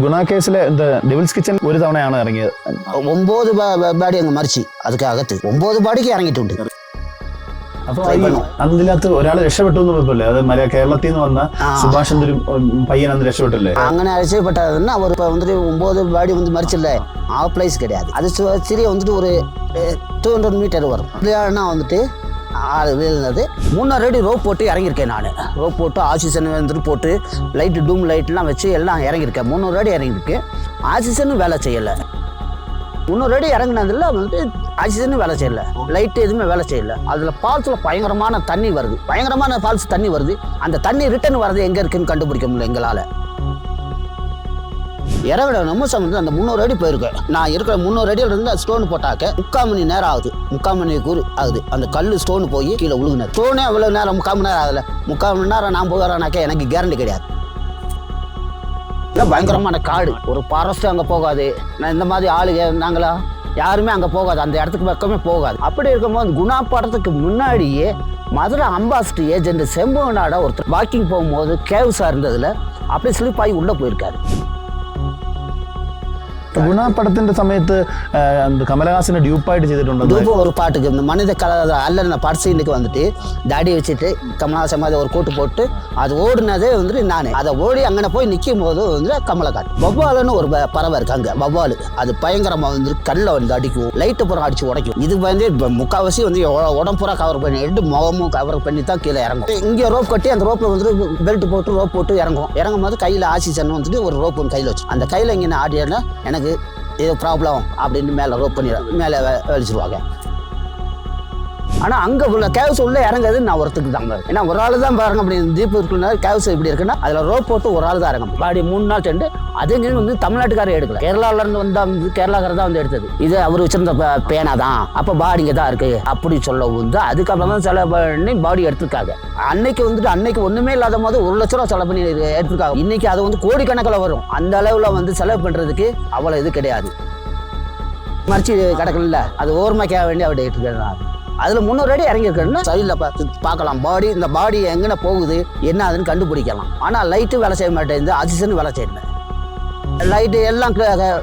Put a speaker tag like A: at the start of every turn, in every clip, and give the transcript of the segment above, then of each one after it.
A: குணா கேஸ்ல இந்த devil's kitchen ஒரு தவணைയാണ് ഇറങ്ങിയത്.
B: 9 ബാഡി അങ്ങ് മരിച്ചു. അതൊക്കെ അകത്ത് 9 ബാഡിക്ക് ഇറങ്ങിയിട്ടുണ്ട്.
A: അപ്പൊ അതിനകത്ത് ഒരാൾ രക്ഷപ്പെട്ടു എന്ന് പറഞ്ഞല്ലേ, അത് കേരളത്തിൽ നിന്ന് വന്ന സുഭാഷ് എന്നൊരു പയ്യൻ അന്ന് രക്ഷപ്പെട്ടല്ലേ?
B: അങ്ങനെ രക്ഷപ്പെട്ടதுன்னா அவர் இப்போ வந்துட்டு 9 பாடி வந்து மறிச்சில்ல, ஆ பிளேஸ் கிடையாது. அது சிறிய வந்துட்டு ஒரு 200 மீட்டர் வரும். இல்லைன்னா வந்துட்டு ஆள் விழுந்தது. 300 அடி ரோப் போட்டு இறங்கியிருக்கேன். நான் ரோப் போட்டு ஆக்சிஜன் வந்துட்டு போட்டு லைட்டு டூம் லைட்லாம் வச்சு எல்லாம் இறங்கியிருக்கேன். 300 அடி இறங்கியிருக்கேன். ஆக்சிஜனும் வேலை செய்யலை. 300 அடி இறங்கினதுல வந்துட்டு ஆக்சிஜனும் வேலை செய்யலை, லைட்டு எதுவுமே வேலை செய்யலை. அதில் ஃபால்ஸில் பயங்கரமான தண்ணி வருது, பயங்கரமான ஃபால்ஸ் தண்ணி வருது. அந்த தண்ணி ரிட்டர்ன் வர்றது எங்கே இருக்குன்னு கண்டுபிடிக்க முடியல எங்களால். இறவிட நிமிஷம் வந்து அந்த 300 அடி போயிருக்கேன். நான் இருக்கிற 300 அடியில் இருந்து ஸ்டோன் போட்டாக்க 3/4 மணி நேரம் ஆகுது. 3/4 மணி ஆகுது. அந்த கல் ஸ்டோன் போய் கீழே விழுகுனேன். ஸ்டோனே அவ்வளோ நேரம் 3/4 மணி நேரம் ஆகலை. 3/4 மணி நேரம் நான் போகிறேன்னாக்கா எனக்கு கேரண்டி கிடையாது. பயங்கரமான காடு, ஒரு ஃபாரஸ்ட் அங்கே போகாது. நான் இந்த மாதிரி ஆளுங்க நாங்களா யாருமே அங்கே போகாது, அந்த இடத்துக்கு பக்கமே போகாது. அப்படி இருக்கும்போது குணா படத்துக்கு முன்னாடியே மதுரை அம்பாசிடர் ஏஜென்ட் செம்புவனாட ஒருத்தர் வாக்கிங் போகும்போது கேவ்ஸாக இருந்ததில் அப்படியே ஸ்லிப் ஆகி உள்ளே போயிருக்காரு.
A: ഗുണ പടത്തിന്റെ സമയത്ത് കമലഹാസനെ ഡ്യൂപ്പായിട്ട് ചെയ്തിട്ടുണ്ട്.
B: ഡ്യൂപ്പ് ഒരു പാട്ടുக்கு இந்த மனித கலை அல்ல பாட்டு சீனுக்கு வந்துட்டு தாடி வச்சுட்டு கமலஹாசன் மாதிரி ஒரு கோட்டு போட்டு அது ஓடுனதே வந்துட்டு நான் அதை ஓடி அங்கே போய் நிற்கும் போது வந்து கமலஹாசன் வவ்வாலுன்னு ஒரு பறவை இருக்கு அங்கே. வவ்வாலு அது பயங்கரமாக வந்து கல்லை வந்து அடிக்கும், லைட்டு புறம் அடிச்சு உடைக்கும். இது வந்து முக்கால்வாசி வந்து உடம்புறா கவர் பண்ணிட்டு முகமும் கவர் பண்ணி தான் கீழே இறங்கும். இங்கே ரோப் கட்டி அந்த ரோப்பில் வந்துட்டு பெல்ட் போட்டு ரோப் போட்டு இறங்கும் போது கையில் ஆக்சிஜன் வந்துட்டு ஒரு ரோப் ஒன்று கையில் வச்சு அந்த கையில் இங்கே ஆடினா எனக்கு இது ப்ராப்ளம் அப்படின்னு மேலே ரோப் பண்ணி மேலே வெளிச்சிருவாங்க. ஆனால் அங்கே உள்ள கேவ்ஸ் உள்ள இறங்குறது நான் ஒருத்துக்கு தாங்க. ஏன்னா ஒரு ஆள் தான் பாருங்க. அப்படி தீப்பு இருக்குன்னா கேவ்ஸ் இப்படி இருக்குன்னா அதில் ரோப் போட்டு ஒரு ஆள் தான் இறங்கும். பாடி 3 நாள் சென்று அதே வந்து தமிழ்நாட்டுக்காரர் எடுக்கல, கேரளாவிலேருந்து வந்து கேரளாக்காரர் தான் வந்து எடுத்தது. இது அவர் வச்சிருந்த பேனா தான், அப்போ பாடி இங்கே தான் இருக்கு அப்படி சொல்ல வந்து அதுக்கப்புறம் தான் செலவு பண்ணி பாடி எடுத்துருக்காங்க. அன்னைக்கு ஒன்றுமே இல்லாத போது 1 லட்ச ரூபா செலவு பண்ணி எடுத்துருக்காங்க. இன்னைக்கு அது வந்து கோடிக்கணக்கில் வரும். அந்த அளவில் வந்து செலவு பண்ணுறதுக்கு அவ்வளோ இது கிடையாது. மறைச்சி கிடக்கல, அது ஓர்மைக்காக வேண்டி அவர் எடுத்துக்கிறாங்க. அதில் 300 அடி இறங்கியிருக்கேன்னா சைடில் பார்க்கலாம் பாடி, இந்த பாடி எங்கே போகுது என்ன அதுன்னு கண்டுபிடிக்கலாம். ஆனால் லைட்டு வேலை செய்ய மாட்டேங்குது, ஆக்சிஜன் வேலை செய்யல. லைட்டு எல்லாம்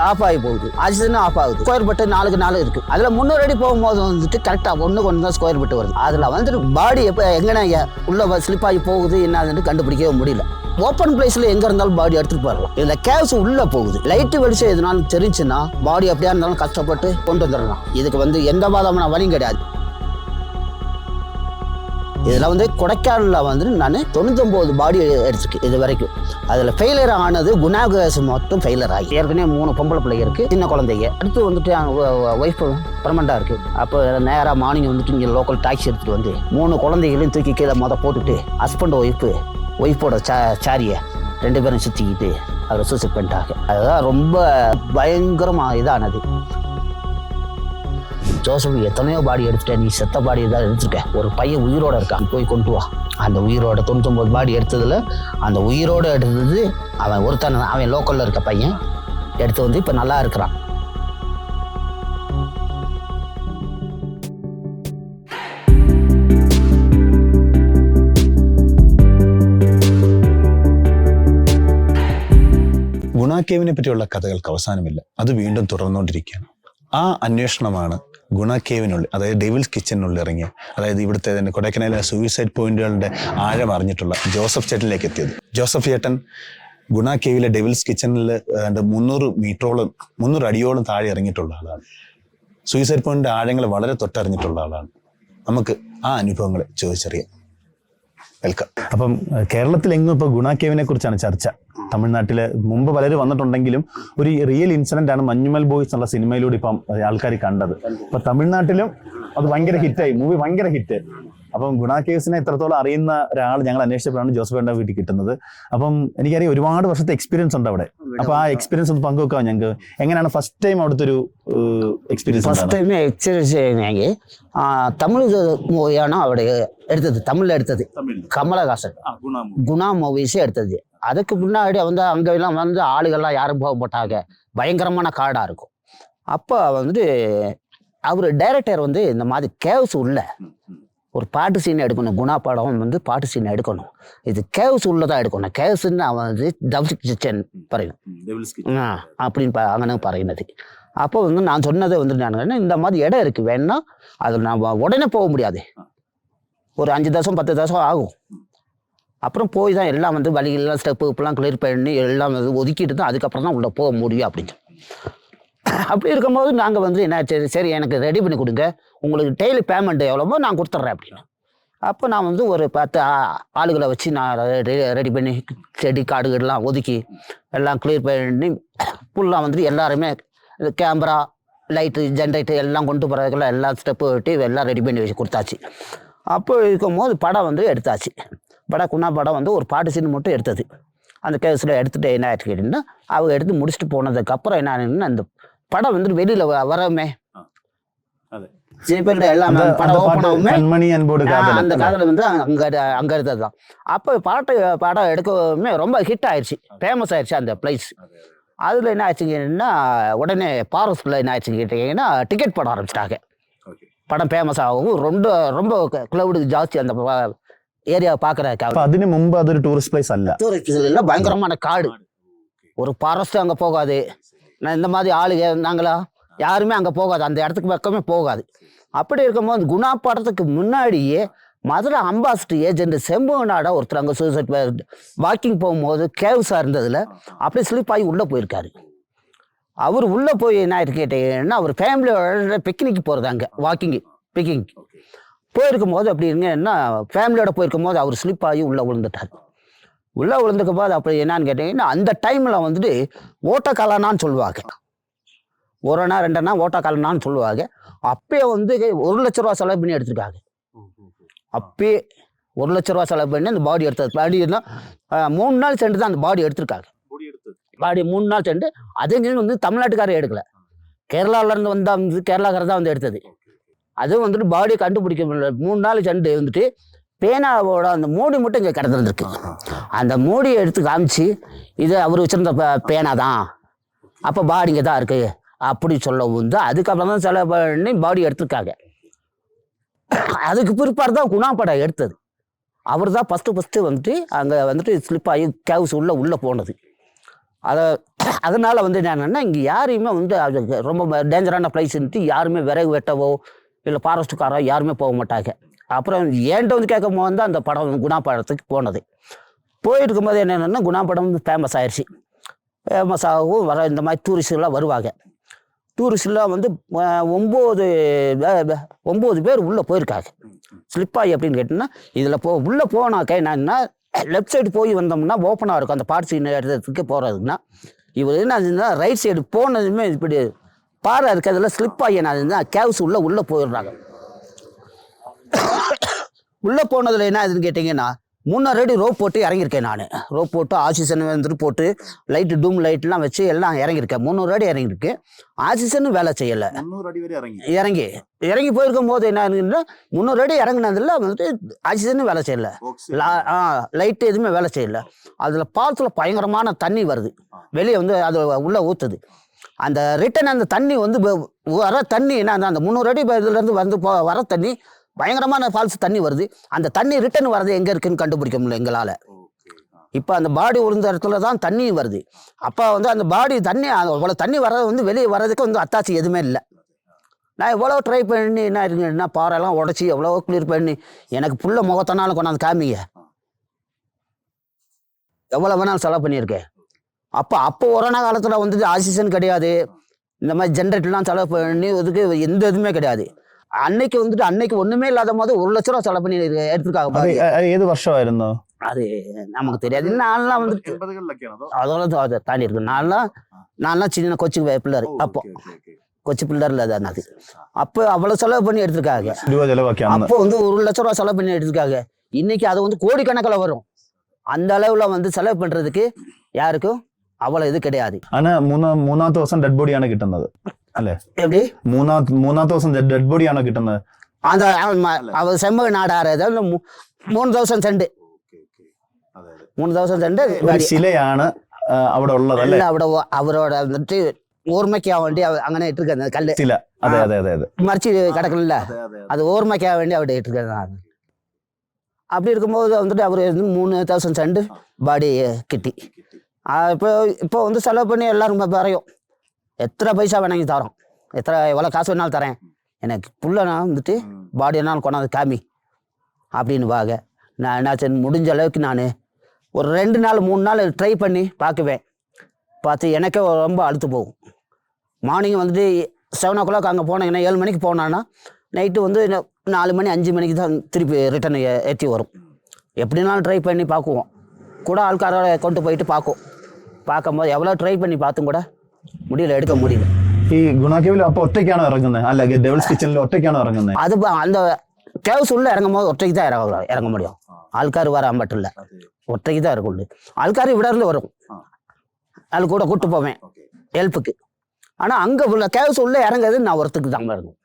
B: ஆஃப் ஆகி போகுது, ஆக்சிஜனும் ஆஃப் ஆகுது. ஸ்கொயர் பட்டு 4x4 இருக்குது. அதில் 300 அடி போகும்போது வந்துட்டு கரெக்டாக 1 தான் ஸ்கொயர் பட்டு வருது. அதில் வந்துட்டு பாடி எப்போ எங்கே உள்ள ஸ்லிப் ஆகி போகுது என்ன அதுன்னு கண்டுபிடிக்கவே முடியல. ஓப்பன் பிளேஸில் எங்கே இருந்தாலும் பாடி எடுத்துகிட்டு போயிடலாம். இதில் கேவ்ஸ் உள்ளே போகுது. லைட்டு வெளிச்சம் எதுனாலும் தெரிஞ்சுன்னா பாடி அப்படியா இருந்தாலும் கஷ்டப்பட்டு கொண்டு வந்துடலாம். இதுக்கு வந்து எந்த விதமான வழியும் கிடையாது. இதில் வந்து கொடைக்கானலில் வந்து நான் 99 பாடி எடுத்துருக்கேன் இது வரைக்கும். அதில் ஃபெயிலியர் ஆனது குணா கேஸ் மட்டும் ஃபெயிலியர் ஆகி. ஏற்கனவே 3 பொம்பளை பிள்ளைங்க இருக்குது, சின்ன குழந்தைங்க. அடுத்து வந்துட்டு ஒய்ஃபு பர்மனெண்ட்டாக இருக்குது. அப்போ நேராக மார்னிங் வந்துட்டு இங்கே லோக்கல் டாக்ஸி எடுத்துகிட்டு வந்து 3 குழந்தைகளையும் தூக்கி கீழே போட்டுட்டு ஹஸ்பண்ட் ஒய்ஃபோட சாரியை 2 பேரும் சுற்றிக்கிட்டு அவரை சூசைட் பண்ணிட்டாங்க. அதுதான் ரொம்ப பயங்கரமாக இதானது. ஜோசப் எத்தனையோ பாடி எடுத்துட்டேன், நீ செத்த பாடி தான் எடுத்துட்டேன். ஒரு பையன் உயிரோடு இருக்கான், போய் கொண்டு வா. அந்த உயிரோட 99 பாடி எடுத்ததில் அந்த உயிரோடு எடுத்தது அவன் ஒருத்தன். அவன் லோக்கலில் இருக்க பையன் எடுத்து வந்து இப்போ நல்லா இருக்கிறான்.
A: ഗുണ കേവിനെ പറ്റിയുള്ള കഥകൾക്ക് അവസാനമില്ല, അത് വീണ്ടും തുടർന്നുകൊണ്ടിരിക്കുകയാണ്. ആ അന്വേഷണമാണ് ഗുണ കേവിനുള്ളിൽ, അതായത് ഡെവിൾസ് കിച്ചണിനുള്ളിൽ ഇറങ്ങിയ, അതായത് ഇവിടുത്തെ തന്നെ കൊടൈക്കനാലിലെ സൂയിസൈഡ് പോയിന്റുകളുടെ ആഴം അറിഞ്ഞിട്ടുള്ള ജോസഫ് ചേട്ടനിലേക്ക് എത്തിയത്. ജോസഫ് ചേട്ടൻ ഗുണ കേവിലെ ഡെവിൾസ് കിച്ചണിൽ 300 അടിയോളം താഴെ ഇറങ്ങിയിട്ടുള്ള ആളാണ്. സൂയിസൈഡ് പോയിന്റിന്റെ ആഴങ്ങൾ വളരെ തൊട്ടറിഞ്ഞിട്ടുള്ള ആളാണ്. നമുക്ക് ആ അനുഭവങ്ങളെ ചോദിച്ചറിയാം. വെൽക്കം. അപ്പം കേരളത്തിലെങ്ങും ഇപ്പോൾ ഗുണ കേവിനെ കുറിച്ചാണ് ചർച്ച. തമിഴ്നാട്ടിൽ മുമ്പ് പലരും വന്നിട്ടുണ്ടെങ്കിലും ഒരു റിയൽ ഇൻസിഡന്റ് ആണ് മഞ്ഞുമൽ ബോയ്സ് എന്നുള്ള സിനിമയിലൂടെ ഇപ്പം ആൾക്കാർ കണ്ടത്. അപ്പൊ തമിഴ്നാട്ടിലും അത് ഭയങ്കര ഹിറ്റായി, മൂവി ഭയങ്കര ഹിറ്റ്. അപ്പം ഗുണ കേസിനെ എത്രത്തോളം അറിയുന്ന ഒരാൾ ഞങ്ങൾ അന്വേഷിച്ചപ്പോഴാണ് ജോസഫേട്ടൻ്റെ വീട്ടിൽ കിട്ടുന്നത്. അപ്പം എനിക്കറിയാം ഒരുപാട് വർഷത്തെ എക്സ്പീരിയൻസ് ഉണ്ട് അവിടെ. അപ്പൊ ആ എക്സ്പീരിയൻസ് ഒന്ന് പങ്കുവെക്കാം ഞങ്ങൾക്ക്. എങ്ങനെയാണ് ഫസ്റ്റ് ടൈം അവിടുത്തെ ഒരു experience?
B: First time experience Tamil மூவியான അവിടെ எடுத்தது, தமிழில் எடுத்தது கமலஹாசன் குணா மூவிஸே எடுத்தது. அதுக்கு முன்னாடி வந்து அங்கெல்லாம் வந்து ஆளுகள்லாம் யாரும் போக மாட்டாங்க, பயங்கரமான காடாக இருக்கும். அப்போ வந்துட்டு அவர் டைரக்டர் வந்து இந்த மாதிரி கேவ்ஸ் உள்ள ஒரு பாட்டு சீன் எடுக்கணும். குணா படம் வந்து பாட்டு சீன் எடுக்கணும். இது கேவ்ஸ் உள்ளதாக எடுக்கணும். கேவ்ஸ்ன்னு அவன் வந்து டபுள் கிச்சன் பறையணும் அப்படின்னு அங்கே பறையினது. அப்போ வந்து நான் சொன்னதை வந்து நான் இந்த மாதிரி இடம் இருக்குது வேணா அதில் நான் உடனே போக முடியாது. ஒரு 5 தசம் 10 தசம் ஆகும். அப்புறம் போய் தான் எல்லாம் வந்து வழிகள்லாம் ஸ்டெப்பு இப்பெல்லாம் கிளியர் பண்ணி எல்லாம் வந்து ஒதுக்கிட்டு தான் அதுக்கப்புறம் தான் உள்ளே போக முடியும் அப்படின்னு. அப்படி இருக்கும்போது நாங்கள் வந்து என்ன சரி எனக்கு ரெடி பண்ணி கொடுங்க, உங்களுக்கு டெய்லி பேமெண்ட் எவ்வளவோ நான் கொடுத்துட்றேன் அப்படின்னு. அப்போ நான் வந்து ஒரு 10 ஆளுகளை வச்சு நான் ரெடி பண்ணி செடி காடுகள்லாம் ஒதுக்கி எல்லாம் கிளியர் பண்ணி ஃபுல்லாக வந்து எல்லாருமே கேமரா லைட்டு ஜென்ரேட்டர் எல்லாம் கொண்டு போகிறதுக்கெல்லாம் எல்லா ஸ்டெப்பு விட்டு எல்லாம் ரெடி பண்ணி வச்சு கொடுத்தாச்சு. அப்போ இருக்கும்போது படம் வந்து எடுத்தாச்சு. குணா படம் வந்து ஒரு பாட்டு சீன் மட்டும் எடுத்தது. அந்த கேஸில் எடுத்துகிட்டு என்ன ஆகிட்டு கேட்டிங்கன்னா அவங்க எடுத்து முடிச்சுட்டு போனதுக்கப்புறம் என்ன ஆகுதுன்னா அந்த படம் வந்து வெளியில் வரமே எல்லாம் படம் ஓப்பன் ஆகுமே அந்த காதல் வந்து அங்கே எடுத்தது தான். அப்போ படம் எடுக்கவுமே ரொம்ப ஹிட் ஆயிடுச்சு, ஃபேமஸ் ஆயிடுச்சு அந்த பிளேஸ். அதில் என்ன ஆச்சுங்கன்னா உடனே ஃபாரஸ்ட்டில் என்ன ஆச்சு கேட்டிங்கன்னா டிக்கெட் போட ஆரம்பிச்சிட்டாங்க. படம் ஃபேமஸ் ஆகவும் ரொம்ப க்ளவுடு ஜாஸ்தி அந்த ஏரியாவை பார்க்குறதுக்காக.
A: അതിനു മുമ്പ് അതൊരു ടൂറിസ്റ്റ് പ്ലേസ് അല്ല.
B: டூரிஸ்ட் இல்லை, பயங்கரமான காடு. ஒரு ஃபாரஸ்ட் அங்கே போகாது. நான் இந்த மாதிரி ஆளுங்க நாங்களா யாருமே அங்கே போகாது, அந்த இடத்துக்கு பக்கமே போகாது. அப்படி இருக்கும்போது குணா படத்துக்கு முன்னாடியே மதுரை அம்பாசிடர் ஏஜென்ட் செம்புநாடா ஒருத்தர் அங்கே சூசைட் வாக்கிங் போகும்போது கேவ்ஸாக இருந்ததில் அப்படியே ஸ்லிப் ஆகி உள்ளே போயிருக்காரு. அவர் உள்ளே போய் என்ன ஆயிட்டு கேட்டீங்கன்னா அவர் ஃபேமிலியோட பிக்னிக் போகிறது அங்கே வாக்கிங்கு பிக்னிக் போயிருக்கும் போது அப்படி இருங்கன்னா ஃபேமிலியோட போயிருக்கும் போது அவர் ஸ்லிப் ஆகி உள்ளே விழுந்துட்டார். உள்ளே விழுந்துக்கும் போது அப்படி என்னான்னு கேட்டிங்கன்னா அந்த டைமில் வந்துட்டு ஓட்டக்காலனான்னு சொல்லுவாங்க, 1 அணா 2 அணா ஓட்டக்காலனான்னு சொல்லுவாங்க. அப்பயே வந்து 1 லட்ச ரூபா செலவு பண்ணி எடுத்துருக்காங்க. அப்பயே 1 லட்ச ரூபா செலவு பண்ணி அந்த பாடி எடுத்தது. பாடினா 3 நாள் சென்று தான் அந்த பாடி எடுத்திருக்காங்க. பாடி 3 நாள் சென்று அது வந்து தமிழ்நாட்டுக்காரே எடுக்கல, கேரளாவிலேருந்து வந்தால் வந்து கேரளாக்காரர் தான் வந்து எடுத்தது. அதுவும் வந்துட்டு பாடியை கண்டுபிடிக்க முடியல. 3 நாள் சென்று வந்துட்டு பேனாவோட அந்த மூடி மட்டும் இங்கே கிடந்துருக்கு. அந்த மூடியை எடுத்து காமிச்சு இது அவர் வச்சுருந்த பேனா தான், அப்போ பாடி இங்கே தான் இருக்குது அப்படி சொல்ல வந்து அதுக்கப்புறம் தான் செலவு பண்ணி பாடி எடுத்திருக்காங்க. அதுக்கு பிற்பாடு தான் குணா படம் எடுத்தது. அவர் தான் ஃபஸ்ட்டு வந்துட்டு அங்கே வந்துட்டு ஸ்லிப் ஆகி கேவ்ஸ் உள்ளே போனது. அதனால் வந்து என்னென்னா இங்கே யாரையுமே வந்து அது ரொம்ப டேஞ்சரான பிளேஸ்ன்ட்டு யாருமே விறகு வெட்டவோ இல்லை ஃபாரஸ்ட்டுக்காரோ யாருமே போக மாட்டாங்க. அப்புறம் ஏன்ட்ட வந்து கேட்கும் போது தான் அந்த படம் குணா படத்துக்கு போனது. போயிட்டு இருக்கும்போது என்னென்னா குணா படம் வந்து ஃபேமஸ் ஆயிடுச்சு. ஃபேமஸ் ஆகவும் இந்த மாதிரி டூரிஸ்ட்லாம் வருவாங்க. டூரிஸ்ட்லாம் வந்து 9 பேர் உள்ளே போயிருக்காங்க ஸ்லிப்பாகி. அப்படின்னு கேட்டிங்கன்னா இதில் உள்ளே போனாக்க என்னன்னா லெஃப்ட் சைடு போய் வந்தோம்னா ஓப்பனாக இருக்கும் அந்த பார்ட் சீன் இடத்துக்கு போகிறதுக்குன்னா. இவர் என்ன ரைட் சைடு போனதுமே இப்படி பாறை இருக்கிறதுல ஸ்லிப் ஆகி என்ன கேவ்ஸ் உள்ளே போயிடுறாங்க. உள்ளே போனதில் என்ன ஆகுதுன்னு கேட்டிங்கன்னா 3 அடி ரோப் போட்டு இறங்கியிருக்கேன் நான். ரோப் போட்டு ஆக்சிஜன் வந்துட்டு போட்டு லைட்டு டூம் லைட்லாம் வச்சு எல்லாம் இறங்கியிருக்கேன். 300 அடி இறங்கியிருக்கு. ஆக்சிஜனும் வேலை செய்யலை. இறங்கி போயிருக்கும் போது என்ன ஆகுதுன்னா 300 அடி இறங்கினதில் வந்துட்டு ஆக்சிஜனும் வேலை செய்யலை, லைட்டு எதுவுமே வேலை செய்யலை. அதில் பாலத்தில் பயங்கரமான தண்ணி வருது, வெளியே வந்து அது உள்ளே ஊற்றுது. அந்த ரிட்டன் அந்த தண்ணி வந்து வர தண்ணி என்ன அந்த 300 அடி இதுலேருந்து வந்து வர தண்ணி பயங்கரமான ஃபால்ஸ் தண்ணி வருது. அந்த தண்ணி ரிட்டன் வர்றது எங்கே இருக்குன்னு கண்டுபிடிக்க முடியல எங்களால். இப்போ அந்த பாடி விழுந்த இடத்துல தான் தண்ணி வருது. அப்போ வந்து அந்த பாடி தண்ணி அவ்வளோ தண்ணி வர்றது வந்து வெளியே வர்றதுக்கு வந்து அத்தாச்சி எதுவுமே இல்லை. நான் எவ்வளோ ட்ரை பண்ணி என்ன இருக்குன்னா பாறையெல்லாம் உடச்சி எவ்வளோ கிளியர் பண்ணி எனக்கு புள்ள முகத்தினாலும் கொண்டாந்து காமிங்க, எவ்வளோ வேணாலும் செலவு பண்ணியிருக்கேன். அப்போ கொரோனா காலத்தில் வந்துட்டு ஆக்சிஜன் கிடையாது, இந்த மாதிரி ஜென்ரேட்டர்லாம் செலவு பண்ணி இதுக்கு எந்த இதுவுமே கிடையாது. அன்னைக்கு ஒன்றுமே இல்லாத போது 1 லட்ச ரூபா செலவு பண்ணி எடுத்துருக்காங்க.
A: ஏது வருஷம் ஆயிருந்தோ
B: அது நமக்கு தெரியாது. நான்லாம் வந்து அதோட தாண்டி இருக்கு. நான்லாம் சின்ன கொச்சி பிள்ளர், அப்போ கொச்சி பிள்ளர்ல தான் அது. அப்போ அவ்வளோ செலவு பண்ணி எடுத்திருக்காங்க. அப்போ வந்து 1 லட்ச ரூபா செலவு பண்ணி எடுத்திருக்காங்க. இன்னைக்கு அது வந்து கோடிக்கணக்கில் வரும். அந்த அளவில் வந்து செலவு பண்ணுறதுக்கு யாருக்கும் அவ்வளோ இது கிடையாது.
A: ஆனால் മൂന്നാമത്തെ ദിവസം ഡെഡ് ബോഡിയാണ് കിട്ടുന്നത് അല്ലേ?
B: எப்படி
A: മൂന്നാമത്തെ ദിവസം ഡെഡ് ബോഡിയാണോ കിട്ടുന്നത്?
B: அந்த அவர் செம்ம நாடாரு 3000 சென்ட் 3000 சென்ட்
A: ശിലയാണ് അവിടെ ഉള്ളത് അല്ലേ?
B: അവിടെ അവരോട് എന്നിട്ട് ഓർമ്മയ്ക്കാൻ വേണ്ടി അങ്ങനെ ഇട്ടിരിക്കുന്നത് കല്ല്
A: അതെ അതെ അതെ അതെ
B: மறைச்சி கிடக்கணும்ல அது ஓரமாக்க வேண்டி அவர் இருக்கிறது. அப்படி இருக்கும்போது வந்துட்டு அவர் 3000 சென்ட் பாடி கிட்டி இப்போ இப்போ வந்து செலவு பண்ணி எல்லாரும் வரையும் எத்தனை பைசா வேணாங்க தரோம், எவ்வளோ காசு வேணாலும் தரேன், எனக்கு புள்ளனா வந்துட்டு பாடி என்னால் கொண்டாந்து காமி அப்படின்னு வாங்க. நான் என்னாச்சு முடிஞ்ச அளவுக்கு நான் ஒரு 2 நாள் 3 நாள் ட்ரை பண்ணி பார்க்குவேன். பார்த்து எனக்கே ரொம்ப அழுத்து போகும். மார்னிங் வந்துட்டு 7 o'clock அங்கே போனீங்கன்னா 7 மணிக்கு போனான்னா நைட்டு வந்து 4 மணி 5 மணிக்கு தான் திருப்பி ரிட்டர்ன் ஏற்றி வரும். எப்படினாலும் ட்ரை பண்ணி பார்க்குவோம். கூட ஆள்காரோட கொண்டு போயிட்டு பார்க்கும்போது எவ்வளோ ட்ரை பண்ணி பார்த்தும் கூட முடியல, எடுக்க முடியல.
A: ഈ ഗുണ കേവിൽ അപ്പൊ ഒറ്റയ്ക്കാണോ ഇറങ്ങുന്നത്? അല്ല ഡെവിൾസ് കിച്ചണിൽ ഒറ്റയ്ക്കാണോ ഇറങ്ങുന്നത്?
B: அது அந்த கேவ்ஸ் உள்ள இறங்கும் போது ஒற்றைக்கு தான் இறங்க முடியும். ஆள்கார் வர மட்டும் இல்லை, ஒற்றைக்கு தான் இருக்குள்ளு. ஆள்கார் விடருந்து வரும், அது கூட கூப்பிட்டு போவேன் ஹெல்ப்புக்கு. ஆனால் அங்கே உள்ள கேவ்ஸ் உள்ள இறங்குறது நான் ஒருத்துக்கு தான் இறங்கும்.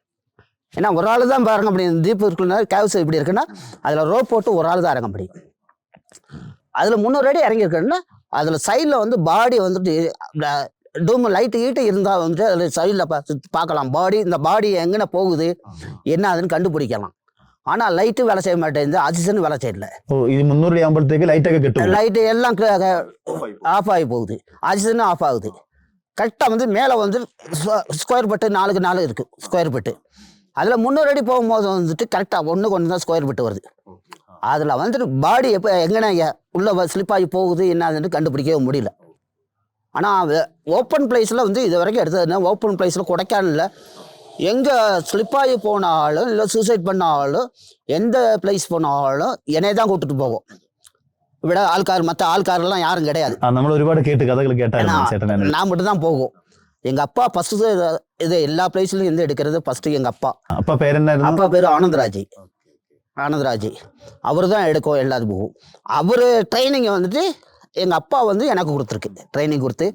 B: ஏன்னா ஒரு ஆள் தான் இறங்க முடியும். தீப்பு இருக்குன்னா கேவ்ஸ் இப்படி இருக்குன்னா அதில் ரோப் போட்டு ஒரு ஆள் தான் இறங்க முடியும். அதில் 300 அடி இறங்கியிருக்குன்னா அதில் சைடில் வந்து பாடி வந்துட்டு டூம் லைட்டு கீட்டு இருந்தால் வந்துட்டு அதில் சைடில் பார்க்கலாம் பாடி, இந்த பாடி எங்கே போகுது என்ன அதுன்னு கண்டுபிடிக்கலாம். ஆனால் லைட்டு வேலை செய்ய மாட்டேங்குது, ஆக்சிஜன் வேலை செய்யல.
A: ஓ, இது 300 அடி ஆகும்போഴത്തേക്ക് லைட்டൊക്കെ കിട്ടും,
B: லைட்டு எல்லாம் ஆஃப் ஆகி போகுது, ஆக்சிஜனும் ஆஃப் ஆகுது. கரெக்டாக வந்து மேலே வந்து ஸ்கொயர் பட்டு 4க்கு 4 இருக்குது ஸ்கொயர் பட்டு. அதில் 300 அடி போகும்போது வந்துட்டு கரெக்டாக 1 தான் ஸ்கொயர் பட்டு வருது. அதில் வந்துட்டு பாடி எப்போ எங்கன்னா உள்ள ஸ்லிப் ஆகி போகுது என்னதுன்னு கண்டுபிடிக்கவே முடியல. ஆனால் ஓப்பன் பிளேஸில் வந்து இது வரைக்கும் எடுத்ததுன்னா ஓப்பன் பிளேஸில் கொடைக்கானலில் எங்கே ஸ்லிப்பாகி போனாலும் இல்லை சூசைட் பண்ணாலும் எந்த பிளேஸ் போனாலும் என்னைய தான் கூப்பிட்டுட்டு போகும். விட மற்ற ஆள்காரெல்லாம் யாரும் கிடையாது.
A: നമ്മൾ ഒരുപാട് കേട്ട് കഥകൾ കേട്ടായിരുന്നു.
B: நான் மட்டும் தான் போகும். எங்கள் அப்பா ஃபஸ்ட்டு இது எல்லா பிளேஸ்லையும் இருந்து எடுக்கிறது ஃபஸ்ட்டு எங்கள் அப்பா.
A: அப்பா பேர் என்ன?
B: அப்பா பேர் ஆனந்தராஜ். அவர் தான் எடுக்கும் எல்லாத்துக்கும். அவர் ட்ரைனிங்கை வந்துட்டு எங்கள் அப்பா வந்து எனக்கு கொடுத்துருக்கு, ட்ரைனிங் கொடுத்து.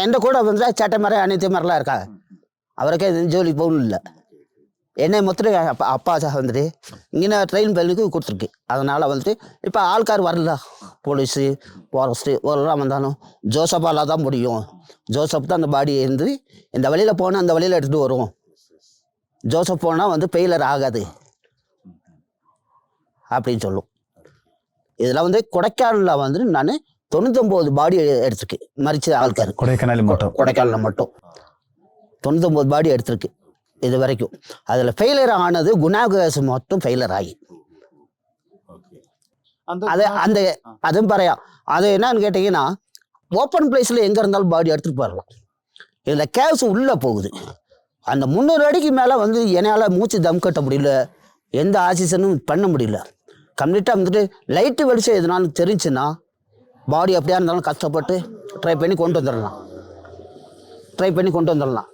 B: எந்த கூட வந்து சட்டை மாதிரி அனைத்து மாதிரிலாம் இருக்காங்க. அவருக்கே ஜோலி போகணும் இல்லை, என்னை மொத்தம் அப்பா வந்துட்டு இங்கே ட்ரெயின் பள்ளிக்கு கொடுத்துருக்கு. அதனால் வந்துட்டு இப்போ ஆள்கார் வரல, போலீஸு ஃபாரஸ்ட்டு ஒருலாம் வந்தாலும் ஜோசப்பால் தான் முடியும். ஜோசப் தான் அந்த பாடி இருந்து இந்த வழியில் போனால் அந்த வழியில் எடுத்துகிட்டு வரும். ஜோசப் போனால் வந்து பெயிலர் ஆகாது அப்படின்னு சொல்லும். இதில் வந்து கொடைக்கானலில் வந்து நான் 99 பாடி எடுத்திருக்கு, மறிச்ச ஆள்கார். கொடைக்கானலில் மட்டும் 99 பாடி எடுத்திருக்கு இது வரைக்கும். அதில் ஃபெயிலியர் ஆனது குணாகேஸ் மட்டும் ஃபெயிலியர் ஆகி அதுவும் பறையா. அது என்னன்னு கேட்டிங்கன்னா ஓப்பன் பிளேஸில் எங்கே இருந்தாலும் பாடி எடுத்துகிட்டு போயிடலாம். இதில் கேவ்ஸ் உள்ளே போகுது. அந்த 300 அடிக்கு மேலே வந்து என்னால் மூச்சு தம் கட்ட முடியல, எந்த ஆக்சிஜனும் பண்ண முடியல. கம்ப்ளீட்டாக வந்துட்டு லைட்டு வெளிச்சம் எதுனாலும் தெரிஞ்சுன்னா பாடி அப்படியா இருந்தாலும் கஷ்டப்பட்டு ட்ரை பண்ணி கொண்டு வந்துடலாம்.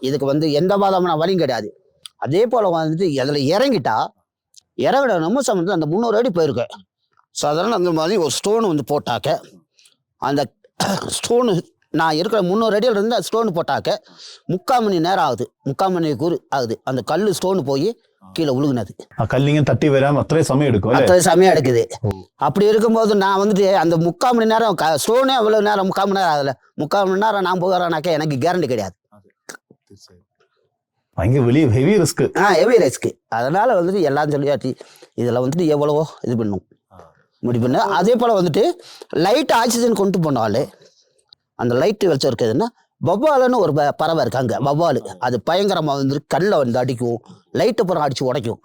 B: இதுக்கு வந்து எந்த விதமான வழியும் கிடையாது. அதே போல் வந்துட்டு அதில் இறங்கிட நிமிஷம் வந்து அந்த 300 அடி போயிருக்கேன். சாதாரண அந்த மாதிரி ஒரு ஸ்டோனு வந்து போட்டாக்க அந்த ஸ்டோனு நான் இருக்கிற 300 அடியில் இருந்து அந்த ஸ்டோனு போட்டாக்க 3/4 மணி நேரம் ஆகுது, 3/4 மணி ஆகுது அந்த கல் ஸ்டோனு போய் கீழே உழுகுனது.
A: கல்லிங்க தட்டி வராம அத்தனை சமயம்
B: எடுக்குது. அப்படி இருக்கும்போது நான் வந்துட்டு அந்த 3/4 மணி நேரம் ஸ்டோனே அவ்வளோ நேரம் 3/4 மணி நேரம் ஆகல. 3/4 மணி நேரம் நான் போகிறேன்னாக்கா எனக்கு கேரண்டி கிடையாது.
A: Heavy
B: risk. அதனால வந்துட்டு எல்லாம் சொல்லியாச்சு. இதில் வந்துட்டு எவ்வளவோ இது பண்ணும் முடி பண்ண. அதே போல் வந்துட்டு லைட் ஆக்சிஜன் கொண்டு போனாலே அந்த லைட்டு வெளிச்சம் இருக்குதுன்னா வவ்வாலுன்னு ஒரு பறவை இருக்காங்க. வவ்வாலு அது பயங்கரமாக வந்துட்டு கல்லை வந்து அடிக்கும், லைட்டு புறம் அடித்து உடைக்கும்.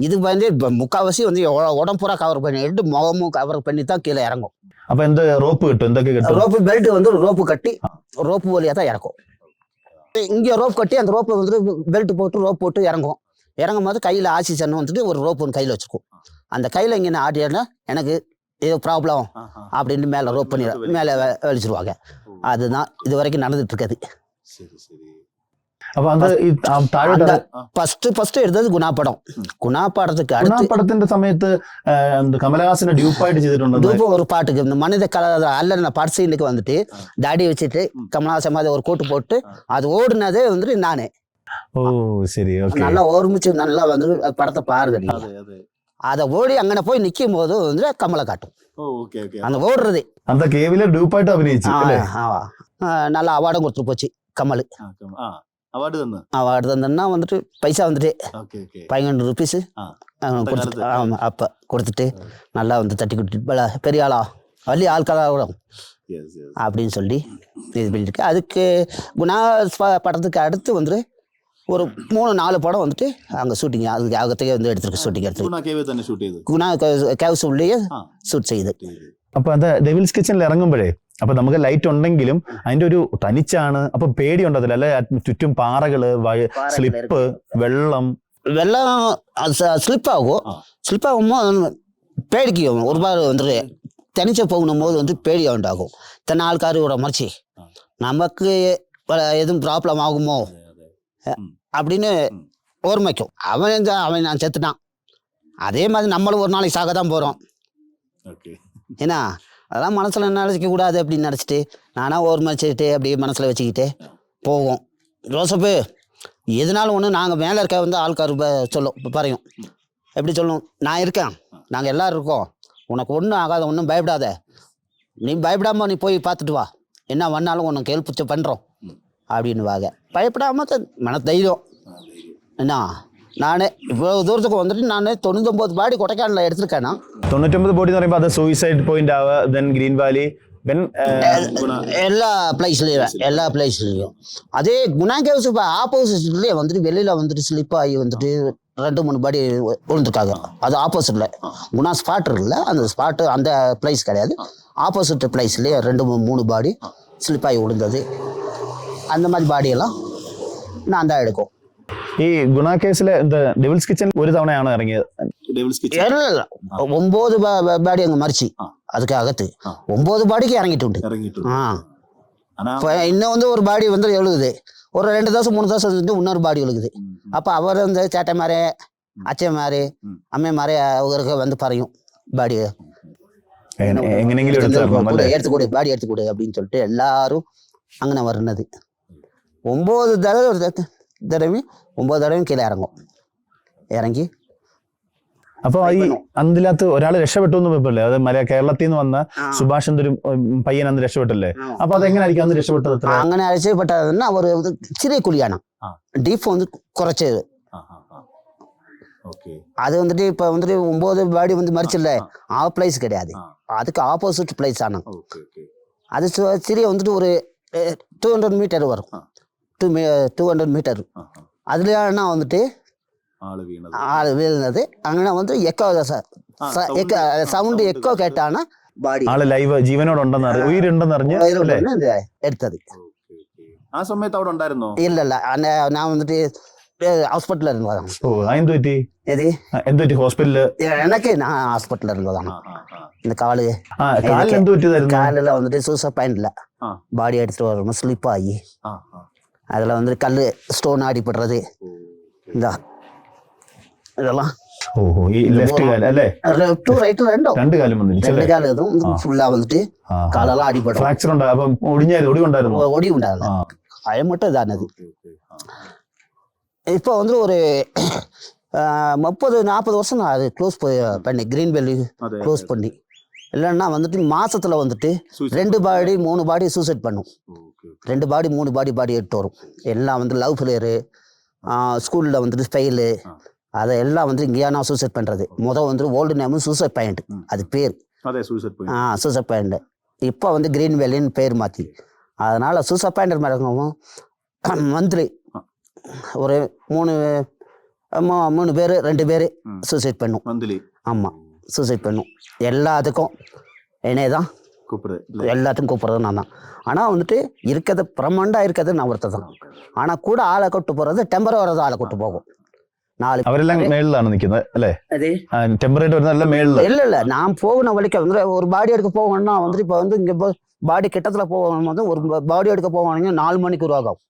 B: இது வந்து இப்போ முக்கால்வாசி வந்து உடம்புறா கவர் பண்ணிட்டு முகமும் கவர் பண்ணி தான் கீழே இறங்கும்.
A: அப்போ இந்த ரோப்பு
B: பெல்ட் வந்து ரோப்பு கட்டி ரோப்பு வழியாக தான் இறக்கும். இங்கே ரோப் கட்டி அந்த ரோப்பை வந்துட்டு பெல்ட் போட்டு இறங்கும் போது கையில் ஆக்சிஜன் வந்துட்டு ஒரு ரோப்பு ஒன்று கையில் வச்சுருக்கும். அந்த கையில் இங்கே ஆடினா எனக்கு ஏதோ ப்ராப்ளம் அப்படின்னு மேலே ரோப் பண்ணி மேலே வெளிச்சிருவாங்க. அதுதான் இது வரைக்கும் நடந்துட்டு இருக்குது. ഫസ്റ്റ് എടുത്തത് ഗുണാപ്പടം. ഗുണാപ്പടத்துக்கு
A: ഗുണാപ്പടത്തിന്റെ സമയത്ത് കമലഹാസനെ ഡ്യൂപ്പായിട്ട് ചെയ്തിട്ടുണ്ട്.
B: ഡ്യൂപ്പ് ഒരു பாட்டுக்கு இந்த மனித கலர் அல்ல பாட்டு சீனுக்கு வந்துட்டு தாடி வச்சுட்டு கமலஹாசன் மாதிரி ஒரு கோட்டு போட்டு அது ஓடுனதே வந்துட்டு நானே.
A: ஓ சரி,
B: நல்லா ஓர்மிச்சு நல்லா வந்து படத்தை பாருங்க நீங்க. அதை ஓடி அங்கே போய் நிற்கும் போது வந்து கமலை காட்டும் அந்த ஓடுறது.
A: அந்த கேவில டூப்பாയിട്ട് അഭിനയിച്ചു
B: நல்லா அவார்டும் கொடுத்துட்டு போச்சு. കമൽ
A: അവാർഡ് തന്നു.
B: അവാർഡ് തന്നെന്നാ വന്നിട്ട് പൈസ വന്നിട്ട്
A: ഓക്കെ ഓക്കെ.
B: 500 ருபீஸ் கொடுத்துட்டு அப்போ கொடுத்துட்டு நல்லா வந்து தட்டி கொடுத்துட்டு பெரிய ஆளா வள்ளி ஆட்களாக கூட அப்படின்னு சொல்லி இது பண்ணிட்டு அதுக்கு குணா படத்துக்கு அடுத்து வந்துட்டு ஒரு 3-4 படம் வந்துட்டு அங்கே ஷூட்டிங் அதுக்கு அகத்தையே வந்து எடுத்துருக்கு ஷூட்டிங் எடுத்து குணா கேவ்ஸ் உள்ளேயே ஷூட் செய்யுது.
A: അപ്പൊ അത് ഡെവിൽസ് കിച്ചണിൽ ഇറങ്ങുമ്പോഴേ അപ്പൊ നമുക്ക് ലൈറ്റ് ഉണ്ടെങ്കിലും അതിന്റെ ഒരു തനിച്ചാണ്. അപ്പൊ പേടിയുണ്ടതില്ല അല്ലെ? ചുറ്റും പാറകള്, സ്ലിപ്പ്, വെള്ളം
B: ஸ்லிப்பாகும். ஸ்லிப்பாகும்போது பேடிக்கும் ஒரு பாடு வந்துட்டு தனிச்ச போகணும் போது வந்து பேடி உண்டாகும். தன்னை ஆள்காரோட மறைச்சி நமக்கு எதுவும் ப்ராப்ளம் ஆகுமோ அப்படின்னு ஓர்மைக்கும். அவன் நான் செத்துட்டான், அதே மாதிரி நம்மளும் ஒரு நாளைக்கு சாக தான் போகிறோம். ஏன்னா அதெல்லாம் மனசில் நினச்சிக்க கூடாது அப்படின்னு நினச்சிட்டு நானாக ஓர்மைச்சிட்டு அப்படியே மனசில் வச்சுக்கிட்டு போவோம். ரோசப்பு எதுனாலும் ஒன்று நாங்கள் மேலே இருக்க வந்து ஆள்கார் சொல்லும் பறையும். எப்படி சொல்லும்? நான் இருக்கேன், நாங்கள் எல்லோரும் இருக்கோம், உனக்கு ஒன்றும் ஆகாத, ஒன்றும் பயப்படாத, நீ பயப்படாமல் நீ போய் பார்த்துட்டு வா, என்ன பண்ணாலும் உனக்கு ஹெல்ப் பண்ணுறோம் அப்படின்னு வாங்க. பயப்படாமல் மன தைரியம். என்ன நான் இவ்வளோ தூரத்துக்கு வந்துட்டு நான் 99 பாடி கொடைக்கானலில் எடுத்திருக்கேன்னா
A: 99 ബോഡി എന്ന് പറയുമ്പോൾ അത് സൂയിസൈഡ് പോയിന്റ് ആവുക, ദെൻ ഗ്രീൻ വാലി,
B: எல்லா பிளேஸ்லையும் அதே குணா கேவ்ஸ் இப்போ ஆப்போசிட்லேயே வந்துட்டு வெளியில் வந்துட்டு ஸ்லிப் ஆகி வந்துட்டு 2-3 பாடி விழுந்துருக்காங்க. அது ஆப்போசிட்டில் குணா ஸ்பாட் இருக்குல்ல, அந்த ஸ்பாட்டு அந்த பிளேஸ் கிடையாது, ஆப்போசிட் பிளேஸ்லேயே 2-3 பாடி ஸ்லிப் ஆகி விழுந்தது. அந்த மாதிரி பாடியெல்லாம் நான் தான் எடுக்கும்.
A: ഈ ഗുണ കേസിലെ ഡെവിൾസ് കിച്ചൺ ഒരു തവണയാണ് ഇറങ്ങിയത്.
B: 9 பாடி அங்கே மறிச்சு அதுக்கு அகத்து 9 பாடிக்கு இறங்கிட்டு. இன்னும் வந்து ஒரு பாடி வந்து எழுகுது, ஒரு 2 தோசம் 3 தோசம் வந்து இன்னொரு பாடி எழுகுது. அப்போ அவர் வந்து சேட்டை மாதிரி, அச்சை மாதிரி, அம்மை மாதிரி அவருக்கு வந்து பறையும் பாடி எடுத்துக்கூடு, பாடி எடுத்துக்கூடு அப்படின்னு சொல்லிட்டு எல்லாரும் அங்கே வர்றது. 9 தடவையும் 9 தடவையும் கீழே இறங்கி
A: അപ്പൊ ഈ അതിനകത്ത് ഒരാൾ രക്ഷപ്പെട്ടു എന്ന് പോയല്ലേ? അത് കേരളത്തിൽ നിന്ന് വന്ന സുഭാഷ് എന്നൊരു പയ്യൻ അന്ന് രക്ഷപ്പെട്ടല്ലേ? അപ്പൊ അതെങ്ങനെയായിരിക്കും അന്ന് രക്ഷപ്പെട്ടത്?
B: അങ്ങനെ രക്ഷപ്പെട്ടതെന്ന് ഒരു ചെറിയ കുഴിയാണ്, ഡീപ്പ് வந்து കുറച്ചത്. அது வந்துட்டு இப்போ வந்துட்டு 9 பாடி வந்து மறிச்சில்ல, பிளேஸ் கிடையாது, அதுக்கு ஆப்போசிட் பிளேஸ் ஆனா அது சிறிய வந்துட்டு ஒரு 200 மீட்டர் வரும், 200 மீட்டர். அதுலன்னா வந்துட்டு ஆள் வீழ்ந்தது. அங்கே வந்து எக்கோ சவுண்டு எக்கோ கேட்டானா பாடி
A: ആള് ലൈവ് ജീവനോടുണ്ടെന്ന് ഉயிருണ്ടെന്ന്
B: எடுத்தது.
A: ആ സമയത്ത് അവിടെ ഉണ്ടായിരുന്നോ?
B: இல்ல நான் வந்துட்டு ஹாஸ்பிட்டல்ல இருந்ததான்.
A: ഓ എന്ത് പറ്റി? എന്ത് പറ്റി ഹോസ്പിറ്റലില്?
B: எனக்கு நான் ஹாஸ்பிட்டல்ல இருந்ததான். இந்த காலு
A: എന്ത് പറ്റിയതായിരുന്നു?
B: காலில் வந்துட்டு சூசைட் பாயிண்ட்ல பாடி எடுத்துட்டு வரணும், ஸ்லிப் ஆகி அதில் வந்து கல் ஸ்டோன் அடிபடுறது, இந்த இதெல்லாம்.
A: ഓഹോ, ഈ ലെഫ്റ്റ് കാല് അല്ലേ?
B: ലെഫ്റ്റ് റൈറ്റ് രണ്ട് കാലും ഫുള്ളാ വന്നിട്ട് കാലെല്ലാം അടിപെടും,
A: ഫ്രാക്ചർ ഉണ്ടാകും. അപ്പം ഒടിവുണ്ടായിരുന്നു?
B: ഒടിവുണ്ടായിരുന്നു, അയം மட்டும் இதானது. இப்போ வந்து ஒரு 30-40 வருஷம் நான் அது க்ளோஸ் பண்ணி கிரீன் வேலி க்ளோஸ் பண்ணி. இல்லைன்னா வந்துட்டு மாசத்துல வந்துட்டு 2 பாடி 3 பாடி சூசைட் பண்ணும், 2 பாடி 3 பாடி எடுத்து வரும். எல்லாம் வந்து லவ் ஃபெயிலியரு, ஸ்கூலில் வந்துட்டு ஃபெயிலு, அதை எல்லாம் வந்து இங்கேயா நான் சூசைட் பண்ணுறது. வந்து ஓல்டு நேமு சூசைட் பாயிண்ட், அது பேர் சூசைட் பாயிண்ட். இப்போ வந்து கிரீன் வேலின்னு பேர் மாற்றி, அதனால் சூசைட் பாயிண்ட் மேலே மந்த்லி ஒரு 3 பேர் 2 பேர் சூசைட் பண்ணும் மந்த்லி. ஆமாம், சூசைட் பண்ணும். எல்லாத்துக்கும் என்னே தான் எல்லாத்துக்கும் கூப்பிட்றது நான் தான். ஆனால் வந்துட்டு இருக்கிறது பிரமண்டாக இருக்கிறது நான் ஒருத்தர் தான். ஆனால் கூட ஆளை கொட்டு போகிறது டெம்பரவரி ஆளை கொட்டு போகும். 4
A: അവരെല്ലാം മേളിലാണ് നിൽക്കുന്നത് അല്ലേ? ടെമ്പറേറ്റ് വരുന്നതെല്ലാം മേളിൽ.
B: இல்ல நான் போகணும் வழிக்க வந்து ஒரு பாடி எடுக்க போகணும்னா வந்துட்டு இப்போ வந்து இங்கே பாடி கிட்டத்தில் போகணும் வந்து ஒரு பாடி எடுக்க போகணுங்க 4 மணிக்கு உருவாகும்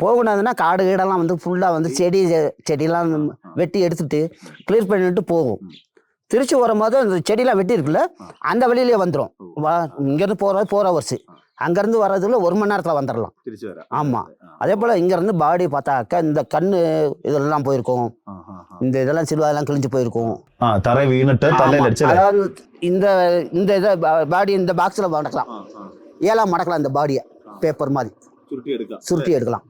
B: போகுனதுன்னா காடு கீடெல்லாம் வந்து ஃபுல்லாக வந்து செடியெல்லாம் வெட்டி எடுத்துட்டு கிளியர் பண்ணிட்டு போகும். திருச்சி வரும்போது அந்த செடியெல்லாம் வெட்டி இருக்குல்ல, அந்த வழியிலே வந்துடும். இங்கேருந்து போகிற வருஷம் அங்கேருந்து வர்றதுல 1 மணி நேரத்தில் வந்துடலாம். ஆமாம், அதே போல் இங்கேருந்து பாடி பார்த்தாக்கா இந்த கண்ணு இதெல்லாம் போயிருக்கும், இந்த இதெல்லாம் சில்வாதெல்லாம் கிழிஞ்சு போயிருக்கும். அதாவது இந்த இதை பாடி இந்த பாக்ஸில் மடக்கலாம், 7ஆம் மடக்கலாம் இந்த பாடியை. பேப்பர் மாதிரி சுருட்டி எடுக்கலாம்.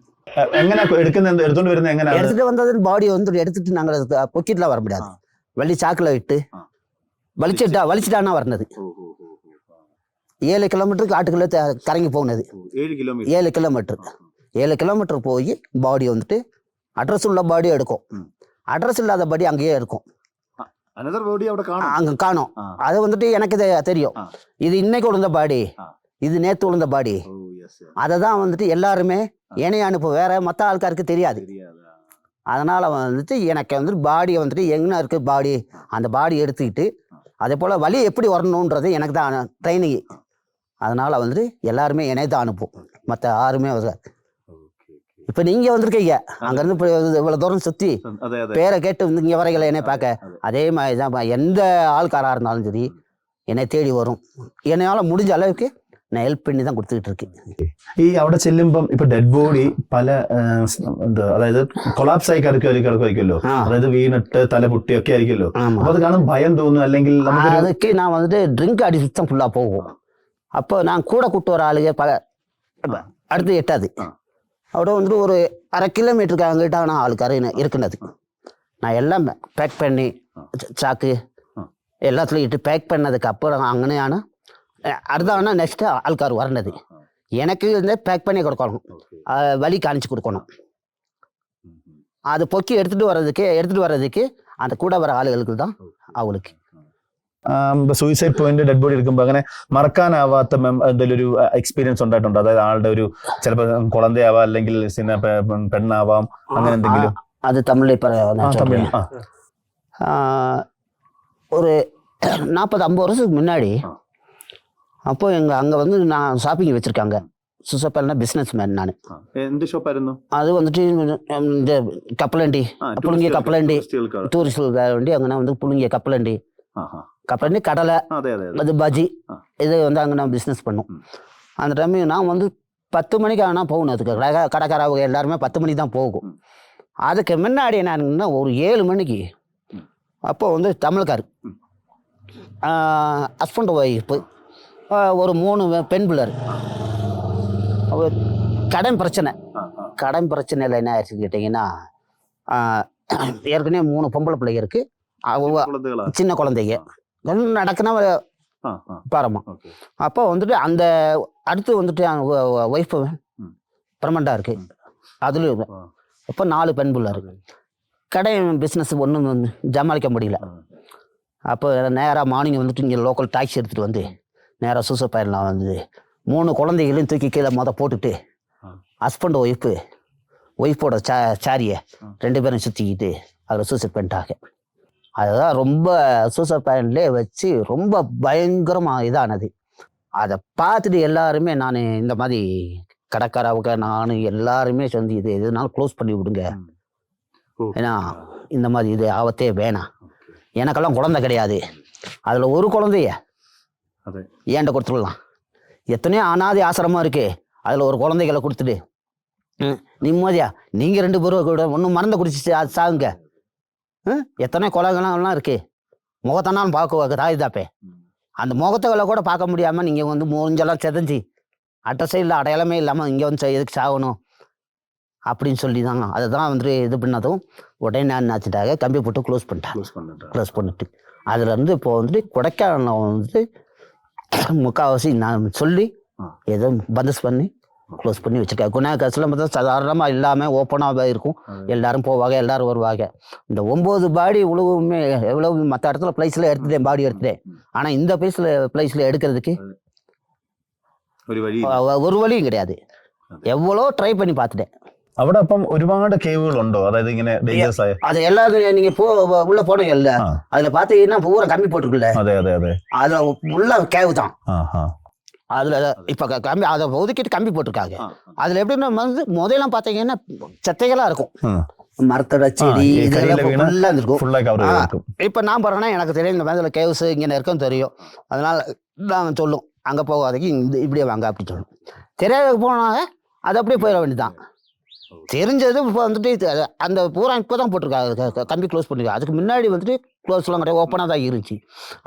A: എങ്ങനെ എടുക്കുന്ന എടുത്തോണ്ട് വരുന്നത് എങ്ങനെ
B: எடுத்துட்டு வந்தது பாடி வந்து எடுத்துட்டு நாங்கள் பொக்கிட்டுலாம் வர முடியாது. வள்ளி சாக்கில் விட்டு வலிச்சுட்டானா வரனது. 7 கிலோமீட்டருக்கு ஆட்டுக்குள்ள கறங்கி போனது. 7 கிலோமீட்டர் 7 கிலோமீட்டர் போய் பாடி வந்துட்டு அட்ரஸ் உள்ள பாடி எடுக்கும். அட்ரஸ் இல்லாத பாடி அங்கேயே இருக்கும். அங்க காணும். அது வந்துட்டு எனக்கு தெரியும். இது இன்னைக்கு விழுந்த பாடி, இது நேத்து விழுந்த பாடி. அதை தான் வந்துட்டு எல்லாருமே ஏனைய அனுப்பு, வேற மற்ற ஆൾക്കാருக்கு தெரியாது. அதனால வந்துட்டு எனக்கு வந்துட்டு பாடியை வந்துட்டு எங்கே இருக்கு பாடி, அந்த பாடி எடுத்துக்கிட்டு அதே போல் வலி எப்படி வரணுன்றது எனக்கு தான் ட்ரைனிங். அதனால வந்துட்டு எல்லாருமே என்னை தான் அனுப்பும், மற்ற யாருமே வர. இப்போ நீங்கள் வந்திருக்கீங்க அங்கேருந்து இப்போ இவ்வளோ தூரம் சுற்றி பேரை கேட்டு வந்து இங்கே வரைகளை என்னை பார்க்க, அதே மாதிரி தான் எந்த ஆள்காராக இருந்தாலும் சரி என்னை தேடி வரும். என்னையால் முடிஞ்ச அளவுக்கு நான் ஹெல்ப் பண்ணி தான் കൊടുത്തിട്ട് இருக்கேன்.
A: ഈ അവിടെ ചെല്ലുമ്പം ഇപ്പൊ ഡെഡ് ബോഡി പല എന്താ അതായത് കൊളാപ്സ് ആയി കിടക്കുമായിരിക്കുമല്ലോ, അതായത് വീണിട്ട് തല പൊട്ടിയൊക്കെ ആയിരിക്കുമല്ലോ. അപ്പൊ അത് കാണും ഭയം തോന്നും, അല്ലെങ്കിൽ
B: அதுக்கு நான் வந்துட்டு ட்ரிங்க் அடி சுத்தம் ஃபுல்லாக போகும். அப்போ நான் கூட கூட்டு வர ஆளுங்க அடுத்து எட்டாது. അവിടെ வந்துட்டு ஒரு 1/2 கிலோமீட்டருக்கு அங்கிட்ட நான் ஆளுக்காரு இருக்குனது. நான் எல்லாம் பேக் பண்ணி சாக்கு எல்லாத்துலையும் இட்டு பேக் பண்ணதுக்கு அப்புறம் அங்கனையான அடுத்தானா நெக்ஸ்ட்டு ஆள்கார் வரனது. எனக்கு வந்து பேக் பண்ணி கொடுக்கணும், வழி காணிச்சு கொடுக்கணும். அது பொக்கி எடுத்துட்டு வர்றதுக்கு அந்த கூட வர ആളുകൾക്ക് தான் അവൾക്ക്.
A: സൂയിസൈഡ് പോയിന്റ് ഡെഡ് ബോഡി എടുക്കുമ്പോൾ അങ്ങനെ മറക്കാനാവാത്ത എന്തെങ്കിലും ഒരു എക്സ്പീരിയൻസ് ഉണ്ടായിട്ടുണ്ടോ? അതായത് ആളുടെ ഒരു ചിലപ്പോൾ കുളന്തയാവാം, അല്ലെങ്കിൽ പെണ്ണാവാം, അങ്ങനെ എന്തെങ്കിലും?
B: அது தமிழில் இப்போ ஒரு 40-50 வருஷத்துக்கு முன்னாடி அப்போ அங்கே வந்து நான் ஷாப்பிங் வச்சுருக்காங்க. சுசப்பல்னா பிஸ்னஸ் மேன் நான்.
A: എന്ത് ഷോപ്പായിരുന്നു
B: அது வந்துட்டு இந்த கப்பலண்டி, புழுங்கிய கப்பலண்டி, டூரிஸ்டுக்காக வேண்டி அங்கே வந்து புழுங்கிய கப்பலண்டி கடலை, அது பஜ்ஜி, இது வந்து அங்கே நான் பிஸ்னஸ் பண்ணோம். அந்த டைம் நான் வந்து 10 மணிக்கு ஆனால் போகணும். அதுக்கு கடைக்காரவங்க எல்லாருமே 10 மணிக்கு தான் போகும். அதுக்கு முன்னாடி என்னன்னா ஒரு 7 மணிக்கு அப்போ வந்து தமிழ்கார் ஹஸ்பண்ட் ஒய்ஃபு ஒரு 3 பெண் பிள்ளர். கடன் பிரச்சனையில் என்ன ஆயிடுச்சுன்னு கேட்டிங்கன்னா, ஏற்கனவே 3 பொம்பளை பிள்ளைங்க இருக்குது, சின்ன குழந்தைங்க நடக்குன்னா பாரமா. அப்போ வந்துட்டு அந்த அடுத்து வந்துட்டு ஒய்ஃபு பர்மனண்டாக இருக்குது. அதுலேயும் அப்போ 4 பெண் பிள்ளை இருக்குது. கடை பிஸ்னஸ் ஒன்றும் ஜமாளிக்க முடியல. அப்போ நேராக மார்னிங் வந்துட்டு இங்கே லோக்கல் டாக்ஸி எடுத்துகிட்டு வந்து நேராக சூசப்பயலாம் வந்து 3 குழந்தைகளையும் தூக்கி கீழே போட்டுட்டு ஹஸ்பண்ட் ஒய்ஃபோட சாரியை 2 பேரும் சுற்றிக்கிட்டு அதில் சூசைட் பண்ணிட்டாங்க. அதுதான் ரொம்ப சூசைட் பாயிண்ட்லேயே வச்சு ரொம்ப பயங்கரமாக இதானது. அதை பார்த்துட்டு எல்லாருமே நான் இந்த மாதிரி கடைக்காரவங்க நான் எல்லாருமே சொல்லி இது எதுனாலும் க்ளோஸ் பண்ணி விடுங்க, ஏன்னா இந்த மாதிரி இது ஆபத்தே வேணாம். எனக்கெல்லாம் குழந்தை கிடையாது, அதில் ஒரு குழந்தைய ஏன்ட கொடுத்துடலாம். எத்தனையோ அனாதை ஆசிரமம் இருக்கு, அதில் ஒரு குழந்தைகளை கொடுத்துட்டு நிம்மதியா நீங்கள் 2 பேரும் கூட ஒன்றும் மறந்து குடிச்சிட்டு அது சாகுங்க. எத்தனை கொலைகள்லாம் இருக்கு, முகத்தனாலும் பார்க்க தாய் தாப்பே. அந்த முகத்தைகளை கூட பார்க்க முடியாமல் நீங்கள் வந்து மூஞ்செல்லாம் செதஞ்சி அட்ரஸே இல்லை, அடையாளமே இல்லாமல் இங்கே வந்து எதுக்கு சாகணும் அப்படின்னு சொல்லி தாங்க அதை தான் வந்துட்டு இது பண்ணதும் உடனே நான் நினச்சிட்டாங்க கம்பி போட்டு க்ளோஸ் பண்ணிட்டு அதுலேருந்து இப்போ வந்துட்டு கொடைக்கானல் வந்துட்டு முக்கால்வாசி நான் சொல்லி ஏதோ பந்தஸ் பண்ணி க்ளோஸ் பண்ணி வச்சுருக்கேன். குணாகாசில் பார்த்தா சாதாரணமாக இல்லாமல் ஓப்பனாக இருக்கும், எல்லாரும் போவாங்க, எல்லாரும் வருவாங்க. இந்த 9 பாடி உழவுமே எவ்வளோ மற்ற இடத்துல பிளேஸில் எடுத்துட்டேன், பாடி எடுத்துட்டேன். ஆனால் இந்த பிளேஸில் எடுக்கிறதுக்கு ஒரு வழியும் கிடையாது. எவ்வளோ ட்ரை பண்ணி பார்த்துட்டேன்.
A: അവിടെ അപ്പം ഒരുപാട് കേവുകൾ ഉണ്ടോ? അതായത് ഇങ്ങനെ ഡേഞ്ചറസ് ആയ
B: அது எல்லாரும் நீங்க உள்ள போனீங்கல்ல, அதுல பாத்தீங்கன்னா பூரா கம்பி போட்டுருக்குல்ல,
A: അതെ അതെ അതെ
B: அதுல உள்ள கேவு தான். அதுல இப்ப கம்பி அதை ஒதுக்கிட்டு கம்பி போட்டிருக்காங்க. அதுல எப்படின்னா வந்து முதலாம் பாத்தீங்கன்னா சத்தைகளா இருக்கும், மரத்தோட செடி இதெல்லாம் இருக்கும். இப்ப நான் போறேன்னா எனக்கு தெரியும் இந்த மாதிரி கேவ்ஸ் இங்க இருக்கும் தெரியும். அதனால நான் சொல்லும் அங்க போகாதீங்க, இப்படியே வாங்க அப்படின்னு சொல்லும். தெரியாத போனாங்க அது அப்படியே போயிட வேண்டியதுதான். தெரிஞ்சது இப்போ வந்துட்டு அந்த பூரா இப்போ தான் போட்டிருக்காங்க, கம்பி க்ளோஸ் பண்ணிருக்காங்க. அதுக்கு முன்னாடி வந்துட்டு க்ளோஸ்லாம் கிடையாது, ஓப்பனாக தான் இருந்துச்சு.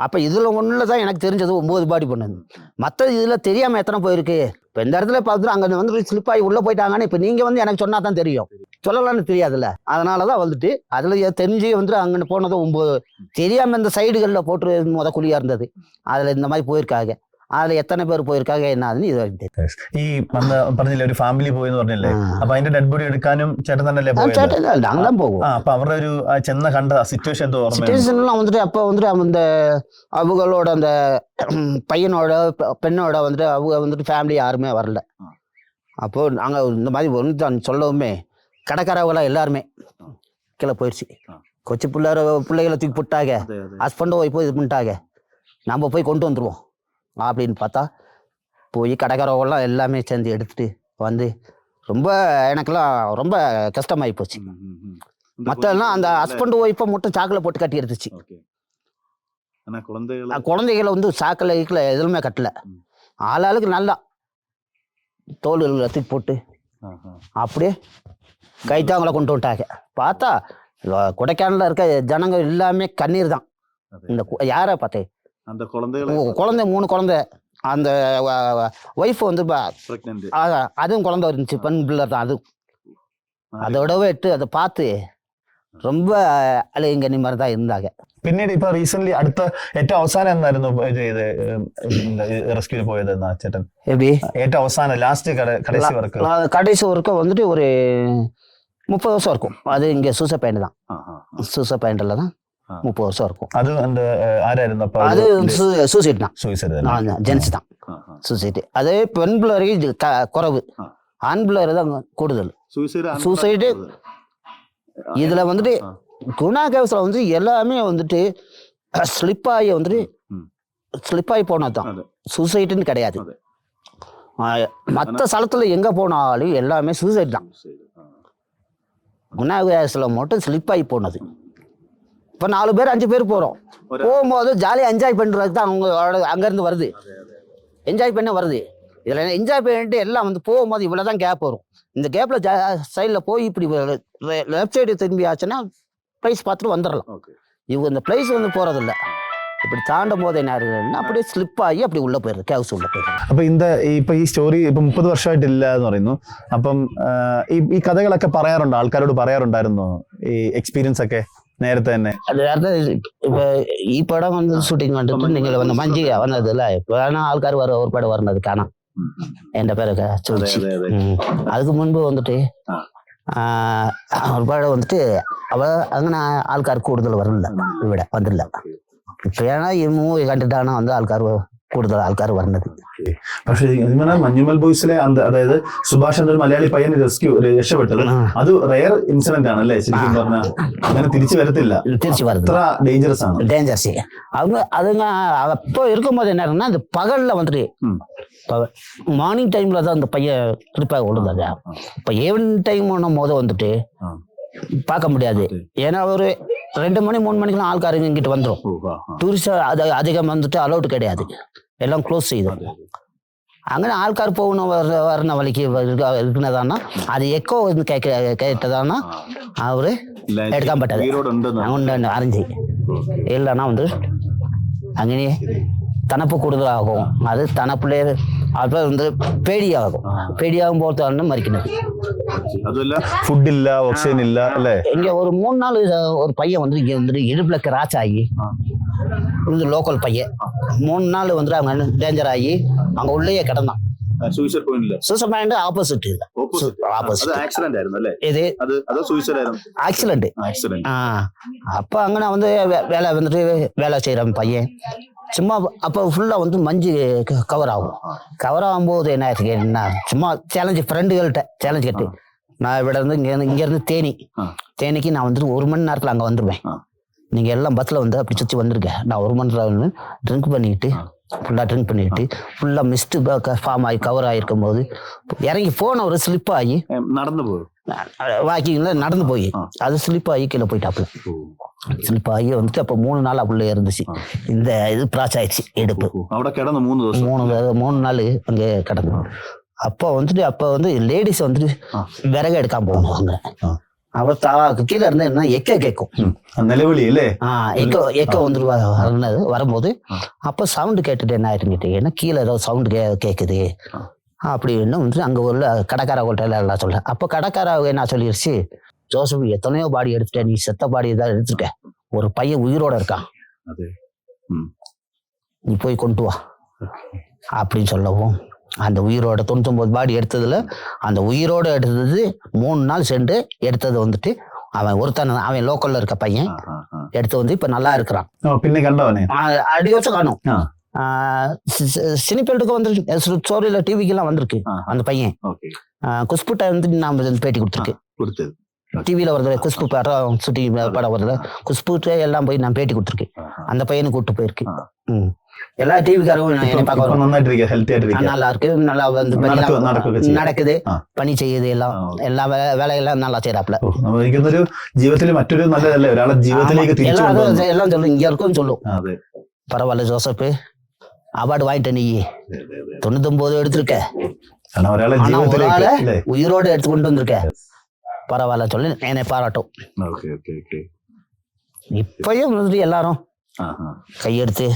B: அப்போ இதில் ஒன்றில் தான் எனக்கு தெரிஞ்சது 9 பாடி பண்ணது. மற்ற இதில் தெரியாமல் எத்தனை போயிருக்கு. இப்போ இந்த இடத்துல பார்த்துட்டு அங்கே வந்து ஸ்லிப் ஆகி உள்ளே போயிட்டாங்கன்னு இப்போ நீங்கள் வந்து எனக்கு சொன்னா தான் தெரியும், சொல்லலாம்னு தெரியாதுல்ல. அதனால தான் வந்துட்டு அதில் தெரிஞ்சு வந்துட்டு அங்கே போனது 9. தெரியாமல் இந்த சைடுகளில் போட்டு குழியாக இருந்தது, அதில் இந்த மாதிரி போயிருக்காங்க. அதில் എത്ര പേർ പോയിരിക്കാതെ എന്നാന്ന് ഇത്
A: ഈ പറഞ്ഞില്ലേ ഒരു ഫാമിലി പോയെന്ന് പറഞ്ഞില്ലേ, അപ്പൊ അതിന്റെ ഡെഡ് ബോഡി എടുക്കാനും ചേട്ടൻ തന്നെയല്ലേ പോയത്?
B: അങ്ങനെ പോകും.
A: അപ്പൊ അവരുടെ ഒരു ചെന്ന കണ്ട സിറ്റുവേഷൻ എന്തോ
B: സിറ്റുവേഷன்லாம் வந்துட்டு அப்போ வந்துட்டு அந்த அவங்களோட அந்த பையனோட பெண்ணோட வந்துட்டு அவங்க வந்துட்டு ஃபேமிலி யாருமே வரல. அப்போ நாங்கள் இந்த மாதிரி வந்து சொல்லவுமே கடைக்காரவங்களாம் எல்லாருமே கீழே போயிடுச்சு. கொச்சி பிள்ளைகளை தூக்கி போட்டாங்க, ஹஸ்பண்டை போய் இது பண்ணிட்டாங்க, நம்ம போய் கொண்டு வந்துடுவோம் அப்படின்னு பார்த்தா போய் கடைக்காரவெல்லாம் எல்லாமே சேர்ந்து எடுத்துட்டு வந்து ரொம்ப எனக்கெல்லாம் ரொம்ப கஷ்டமாயி போச்சு. மற்றெல்லாம் அந்த ஹஸ்பண்ட் ஒய்ஃபை மட்டும் சாக்கில் போட்டு கட்டி எடுத்துச்சு. குழந்தைகளை வந்து சாக்கில் எதுவுமே கட்டல, ஆளாளுக்கு நல்லா தோல் தூக்கி போட்டு அப்படியே கைத்தாங்களை கொண்டு வந்துட்டாங்க. பார்த்தா கொடைக்கானல இருக்க ஜனங்க எல்லாமே கண்ணீர் தான். இந்த யாரை பார்த்தேன், அந்த குழந்தை 3 குழந்தை, அந்த ஒய்ஃப் வந்து அதுவும் குழந்தை இருந்துச்சு, பெண் பிள்ளை தான். அது அதோடவே இட்டு அதை பார்த்து ரொம்ப அழுங்கனி மாதிரி தான் இருந்தாங்க.
A: പിന്നീട് ഇപ്പൊ റീസെന്റ് അടുത്ത ഏറ്റവും അവസാനം എന്നായിരുന്നു റെസ്ക്യൂല് പോയത് ചേട്ടൻ?
B: எப்படி
A: ഏറ്റവും അവസാനം ലാസ്റ്റ്
B: கடைசி ஒர்க்கு வந்துட்டு ஒரு 30 வருஷம் இருக்கும். அது இங்கே சூசை பாயிண்ட் தான், சூசை பாயிண்ட்ல தான் 30 வருஷம் இருக்கும்.
A: அது அந்த ஆராയിരുന്നു அப்ப?
B: அது சூசைட் தான்,
A: சூசைட்
B: ஜென்ஸ் தான் சூசைட். அதே பெண் பிள்ளை குறைவு, ஆண் பிள்ளை தான் கூடுதல் சூசைடு. இதுல வந்துட்டு குணா கேவ்ஸ்ல வந்து எல்லாமே வந்துட்டு ஸ்லிப்பாகி வந்துட்டு ஸ்லிப்பாகி போனதுதான், சூசைட்டுன்னு கிடையாது. மற்ற ஸ்தலத்துல எங்க போனாலும் எல்லாமே சூசைட் தான். குணா கேவ்ஸ்ல மட்டும் ஸ்லிப்பாகி போனது. இப்போ 4 பேர் 5 பேர் போகிறோம், போகும்போது ஜாலியாக என்ஜாய் பண்ணுறதுக்கு தான் அவங்க அங்கேருந்து வருது, என்ஜாய் பண்ண வருது. இதில் என்ஜாய் பண்ணிட்டு எல்லாம் வந்து போகும்போது இவ்வளோ தான் கேப் வரும். இந்த கேப்பில் சைடில் போய் இப்படி லெஃப்ட் சைடு திரும்பி ஆச்சுன்னா ப்ரைஸ் பார்த்துட்டு வந்துடலாம். இவங்க இந்த ப்ரைஸ் வந்து போகிறதில்ல, இப்படி தாண்டும் போது என்ன ஆகுதுன்னா அப்படியே ஸ்லிப் ആയി அப்படி உள்ளே போயிடுது, கேவ்ஸ் உள்ளே போயிடுது.
A: അപ്പൊ ഇപ്പൊ ഈ സ്റ്റോറി ഇപ്പൊ 30 വർഷമായിട്ടില്ല എന്ന് പറയുന്നു. അപ്പം ഈ കഥകളൊക്കെ പറയാറുണ്ടോ, ആൾക്കാരോട് പറയാറുണ്ടായിരുന്നോ ഈ എക്സ്പീരിയൻസ് ഒക്കെ നേരത്തെ തന്നെ?
B: നേരത്തെ ഇപ്പൊ ഈ പടം വന്ന് ഷൂട്ടിങ് കണ്ടിട്ട് നിങ്ങൾ വന്ന് മഞ്ജു വന്നതല്ല, ഇപ്പോഴാണ് ആൾക്കാർ ഒരുപാട് പറഞ്ഞത് കാണാം, എന്റെ പേരൊക്കെ ചോദിച്ചു. அதுக்கு മുൻപ് വന്നിട്ട് ഒരുപാട് വന്നിട്ട് അങ്ങനെ ആൾക്കാർ കൂടുതൽ വരില്ല, ഇവിടെ വന്നില്ല. ഇപ്പോഴാണ് ഈ മൂവി കണ്ടിട്ടാണ് വന്ന് കൂടുതൽ ആൾക്കാർ വരുന്നത്.
A: പക്ഷേ മഞ്ഞുമൽ ബോയ്സിലെ അതായത് സുഭാഷ് എന്നൊരു മലയാളി പയ്യൻ രക്ഷപ്പെട്ടത് അത് റെയർ ഇൻസിഡന്റ് ആണ് അല്ലേ? ശരിക്കും പറഞ്ഞാൽ അങ്ങനെ തിരിച്ചു വരത്തില്ല, അത്ര ഡേഞ്ചറസ് ആണ്.
B: டேஞ்சர்ஸ் அவங்க அதுங்க அப்போ இருக்கும்போது என்ன அந்த பகல்ல வந்துட்டு மார்னிங் டைம்ல தான் அந்த பையன் திருப்பாக விழுந்தாங்க. இப்போ ஈவினிங் டைம் போது வந்துட்டு பார்க்க முடியாது, ஏன்னா ஒரு 2 மணி 3 மணிக்கெல்லாம் ஆள்காரங்க இங்கிட்டு வந்துடும். டூரிஸ்ட் அதிகம் வந்துட்டு அலௌட் கிடையாது, எல்லாம் க்ளோஸ் செய்யும். അങ്ങനെ ആൾക്കാർ പോകുന്ന വരുന്ന വഴിക്ക് ഇരിക്കുന്നതാണ്, അത് എക്കോ കേട്ടതാണ് അവര് എടുക്കാൻ പറ്റാതെ അതുകൊണ്ട് അറിഞ്ഞ് இல்லைன்னா வந்து അങ്ങനെ തണുപ്പ് കൂടുതലാകും. അത് തണുപ്പിലെ അപ്പോൾ வந்து പേടിയാകും പോലത്താണ് മരിക്കുന്നത്.
A: ഫുഡ് ഇല്ല, ഓക്സിജൻ ഇല്ല അല്ലേ?
B: இங்க ஒரு 3 நாள் ஒரு பையன் வந்து இங்க வந்து இடுப்புல கிராச் ஆகி, இது லோக்கல் பையன் 3 நாள் வந்து அவங்க டேஞ்சர் ஆகி அங்க உள்ளேயே கிடந்தான். സൂസൈഡ് പോയിന്റ് ഓപ്പോസിറ്റ്
A: ആക്സിഡന്റ് ആയിരുന്നു അല്ലേ?
B: ഇത് ആക്സിഡന്റ്. அப்போ അങ്ങനെ வந்து வேலை செய்யற பையன் சும்மா அப்போ ஃபுல்லாக வந்து மஞ்சு கவர் ஆகும்போது என்ன ஆயிடுச்சுன்னா சும்மா ஃப்ரெண்டுகள்கிட்ட சேலஞ்சு கட்டு நான் இவிட இருந்து இங்கேருந்து தேனிக்கு நான் வந்துட்டு 1 மணி நேரத்தில் அங்கே வந்துடுவேன், நீங்கள் எல்லாம் பஸ்ஸில் வந்து அப்படி சுற்றி வந்திருக்கேன். நான் 1 மணி நேரம் ட்ரிங்க் பண்ணிட்டு ஃபுல்லாக மிஸ்ட்டு ஃபார்ம் ஆகி கவர் ஆகிருக்கும் போது இறங்கி போன ஒரு ஸ்லிப் ஆகி வாக்கிங்கில் நடந்து போய் அது ஸ்லிப் ஆகி கீழே போயிட்டாப்புல. ஸ்லிப் ஆகி வந்துட்டு அப்போ 3 நாள் அப்படியே இருந்துச்சு. இந்த இது ப்ராஸ் ஆயிடுச்சு, எடுப்பு 3 நாள் அங்கே கிடந்தோம். அப்போ வந்து லேடிஸ் வந்துட்டு விறகு எடுக்காம போவாங்க. அப்ப கீழே இருந்தா என்ன எக்க கேட்கும்,
A: நிலவொலி இல்லே
B: எக்க வந்துட்டு வரும்போது அப்ப சவுண்டு கேட்டுட்டு என்ன ஆயிருங்கிட்டு, ஏன்னா கீழே ஏதோ சவுண்டு கேக்குது அப்படின்னு வந்துட்டு அங்க உள்ள கடைக்கார ஹோட்டல் எல்லாம் சொல்ல. அப்ப கடைக்கார என்ன சொல்லிருச்சு, ஜோசப் எத்தனையோ பாடி எடுத்துட்ட, நீ செத்த பாடி தான் எடுத்துருக்க, ஒரு பையன் உயிரோட இருக்கான், நீ போய் கொண்டு வா அப்படின்னு சொல்லவும், அந்த உயிரோட 99 பாடி எடுத்ததுல அந்த உயிரோட எடுத்தது 3 நாள் சென்று எடுத்தது வந்துட்டு அவன் ஒருத்தன், அவன் லோக்கல்ல இருக்க பையன் எடுத்து வந்து இப்ப நல்லா இருக்கிறான். அடி வச்சு காணும். சினிபேல்ட்டுக்கு வந்து ஸ்டோரியில டிவிக்கெல்லாம் வந்திருக்கு அந்த பையன். குஷ்புட்ட வந்து நான் பேட்டி கொடுத்துருக்கு, டிவியில வருது குஷ்பு படம் ஷூட்டிங் படம் வருது, குஷ்புட்ட எல்லாம் போய் நான் பேட்டி கொடுத்துருக்கேன். அந்த பையனை கூப்பிட்டு போயிருக்கு. எல்லா டிவிக்காரரும் நல்லா இருக்கு, நல்லா வந்து நடக்குது, பணி செய்யுது, எல்லா வேலையெல்லாம் நல்லா செய்யறாப்ல. எல்லாம் சொல்லும், இங்க இருக்கும் சொல்லும், பரவாயில்ல ஜோசப் அவார்டு வாங்கிட்ட, நீ 99 எடுத்திருக்க, உயிரோடு எடுத்து கொண்டு வந்திருக்க, பரவாயில்ல சொல்லி என்னை பாராட்டும். இப்பயும் எல்லாரும் கையெடுத்து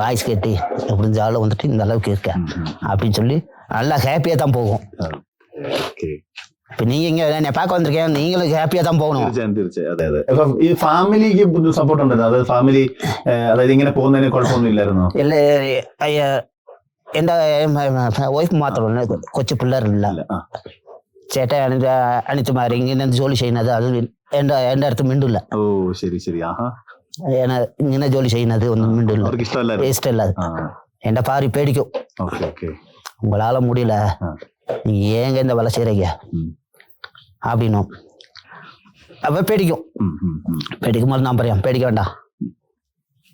B: ஐஸ் கட்டி எப்படின்னு ஜாலியாக வந்துட்டு இந்த அளவுக்கு இருக்க அப்படின்னு சொல்லி நல்லா ஹாப்பியா தான் போகும். இப்ப நீங்க இங்க என்னை பார்க்க வந்திருக்கேன், நீங்களும் ஹாப்பியா தான் போகணும்.
A: ഫാമിലിക്ക് സപ്പോർട്ട് ഉണ്ടല്ലോ, അതായത് ഫാമിലി അതായത് ഇങ്ങനെ പോകുന്നതിന് കുഴപ്പമൊന്നും ഇല്ലായിരുന്നോ?
B: ഇല്ല, എന്റെ വൈഫ് മാത്രമല്ല, കൊച്ചു പിള്ളേരില്ല, ചേട്ടൻ അനിയത്തിമാര് ഇങ്ങനെ ജോലി ചെയ്യുന്നത്, അത് എന്റെ അടുത്ത് മിണ്ടില്ല.
A: ഓ ശരി ശരി.
B: ഇങ്ങനെ ജോലി ചെയ്യുന്നത് ഒന്നും മിണ്ടില്ല, ഇഷ്ടമല്ല. എന്റെ பாரி பேடிக்கும், உங்களால முடியல, நீ ஏங்க இந்த வேலை செய்யறீங்க அப்படின்னும். அப்ப பேடிக்கும், பேடிக்கும் போது நான் பரையான் பேடிக்க வேண்டாம்,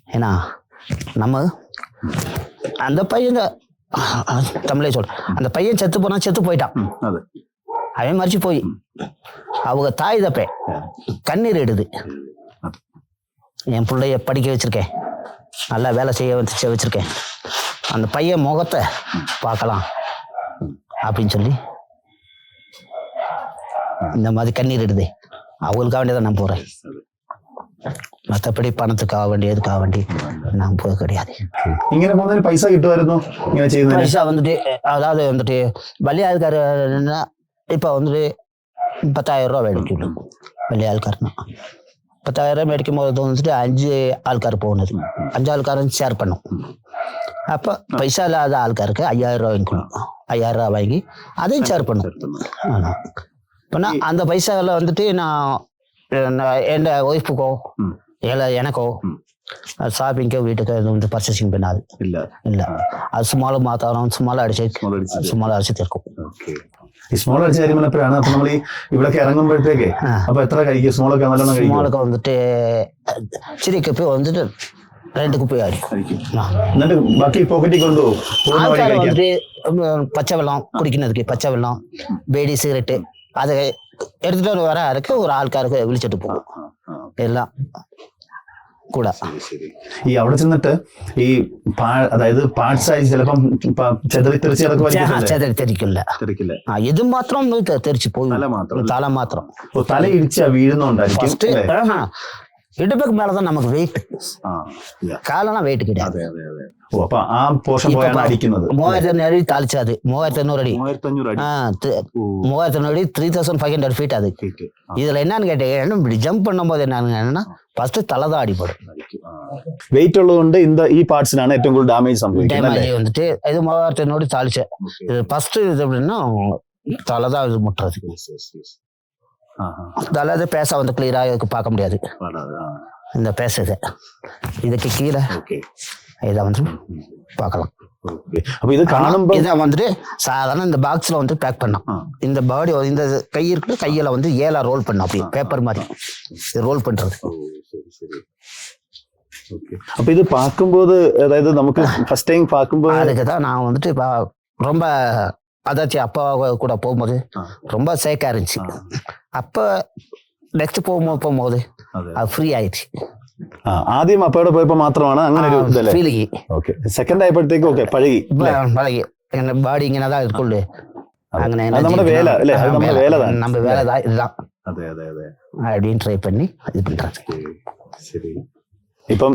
B: ஏன்னா நம்ம அந்த பையன் தமிழே சொல்ற, அந்த பையன் செத்து போனா செத்து போயிட்டான், அவன் மறிச்சு போய் அவங்க தாய் தப்ப கண்ணீர் எடுது. என் பிள்ளைய படிக்க வச்சிருக்கேன், நல்லா வேலை செய்ய வச்சிருக்கேன், அந்த பையன் முகத்தை பார்க்கலாம் அப்படின்னு சொல்லி இந்த மாதிரி கண்ணீர் எடுது. அவங்களுக்காக வேண்டியதான் நான் போறேன், மற்றபடி பணத்துக்காக வேண்டிய எதுக்காக வேண்டி நான் போக கிடையாது.
A: பைசா கிட்டுவாருந்தோ
B: பைசா வந்துட்டு, அதாவது வந்துட்டு பலியாளுக்காரு இப்ப வந்துட்டு 10,000 ரூபா மேடிக்கணும். வெளி ஆள்காரனா 10,000 மேடிக்கும் போது வந்துட்டு 5 ஆள்கார் போனது, 5 ஆள்காரன் ஷேர் பண்ணும். அப்ப பைசா இல்லாத ஆள்காருக்கு 5,000 ரூபா வாங்கிக்கணும், 5,000 ரூபா வாங்கி அதையும் ஷேர் பண்ணும். இப்போ நான் அந்த பைசாவில் வந்துட்டு நான் என் ஒய்ஃபுக்கோ இல்லை எனக்கோ ஷாப்பிங்கோ வீட்டுக்கோ இது வந்து பர்ச்சேசிங் பண்ணாது. இல்லை அது சும்மாலும் மாத்தாரம் சும்மாலும் അടിച്ച് തീർക്കും.
A: സ്മോൾ അടിച്ച കാര്യം പറഞ്ഞപ്പോഴാണ് അപ്പൊ നമ്മൾ ഇവിടെ ഇറങ്ങുമ്പോഴത്തേക്ക് അപ്പൊ എത്ര കഴിക്കും സ്മോളൊക്കെ? നല്ലോണം
B: സ്മോളൊക്കെ വന്നിട്ട് ഇച്ചിരി കുപ്പി വന്നിട്ട് 2 കുപ്പി ആയിരിക്കും.
A: എന്നിട്ട് ബാക്കി പോക്കറ്റിൽ കൊണ്ടുപോകും.
B: வந்துட்டு பச்சை வெள்ளம் குடிக்கிறதுக்கு, பச்சை வெள்ளம், பேடி, சிகரெட்டு அதை எடுத்துட்டு வர இருக்கு ஒரு ஆள்காருக்கு விழிச்சிட்டு போகும் എല്ലാം കൂടെ.
A: ഈ അവിടെ ചെന്നിട്ട് ഈ അതായത് പാർട്സ് ആയി ചിലപ്പം
B: തെറിക്കില്ല, ഇത് മാത്രം തെറിച്ചു പോയി, തല മാത്രം.
A: തല ഇടിച്ചാ വീഴുന്നുണ്ടായിരിക്കും.
B: இடுப்புக்கு மேலதான் நமக்கு வெயிட், காலெல்லாம் வெயிட் கிடையாது. 3500 அடி தாளிச்சாது, 3500 அடி 3500 ஃபீட் அது. இதுல என்னன்னு கேட்டேன், இப்படி ஜம்ப் பண்ணும் போது என்னன்னா ஃபர்ஸ்ட் தலைதான் அடிப்படும்.
A: வெயிட் உள்ளதுകൊണ്ട് ഈ പാർട്സിനാണ് ഏറ്റവും കൂടുതൽ ഡാമേജ് സംഭവിക്കുന്നത്.
B: வந்துட்டு இது 3500 தாளிச்ச இது ஃபர்ஸ்ட் இது எப்படின்னா தலைதான் இது முட்டுறது. அதாவது பேச வந்து கிளியரா பார்க்க முடியாது, இந்த பேசுது இதுக்கு கீழே இதை வந்து பார்க்கலாம். இதை வந்துட்டு சாதாரண இந்த பாக்ஸ்ல வந்து பேக் பண்ணோம். இந்த பாடி இந்த கை இருக்கு, கையில வந்து 7 ரோல் பண்ணோம், அப்படி பேப்பர் மாதிரி ரோல் பண்றது.
A: அப்ப இது பார்க்கும்போது அதாவது நமக்கு ஃபர்ஸ்ட் டைம் பார்க்கும்போது
B: அதுக்குதான் நான் வந்துட்டு ரொம்ப அதாச்சும் அப்பா கூட போகும்போது ரொம்ப சேக்கா இருந்துச்சு. அப்ப நெக்ஸ்ட் போகும்போது அது ஃப்ரீ ஆயிடுச்சு.
A: ആദ്യം അപ്പയോടെ പോയപ്പോ മാത്രമാണ് അങ്ങനെ ഒരു ഫീലിംഗ്. സെക്കൻഡ് ആയപ്പോഴത്തേക്ക് പഴകി.
B: எங்க பாடி இங்கே தான் இருக்குள்ளு അങ്ങനെ
A: അത് നമ്മുടെ വേല അല്ലേ അത് നമ്മുടെ വേല തന്നെ
B: நம்ம வேலை தான் இதுதான்
A: അതെ അതെ അതെ
B: அப்படின்னு ட்ரை பண்ணி இது பண்றாங்க.
A: ശരി. ഇപ്പം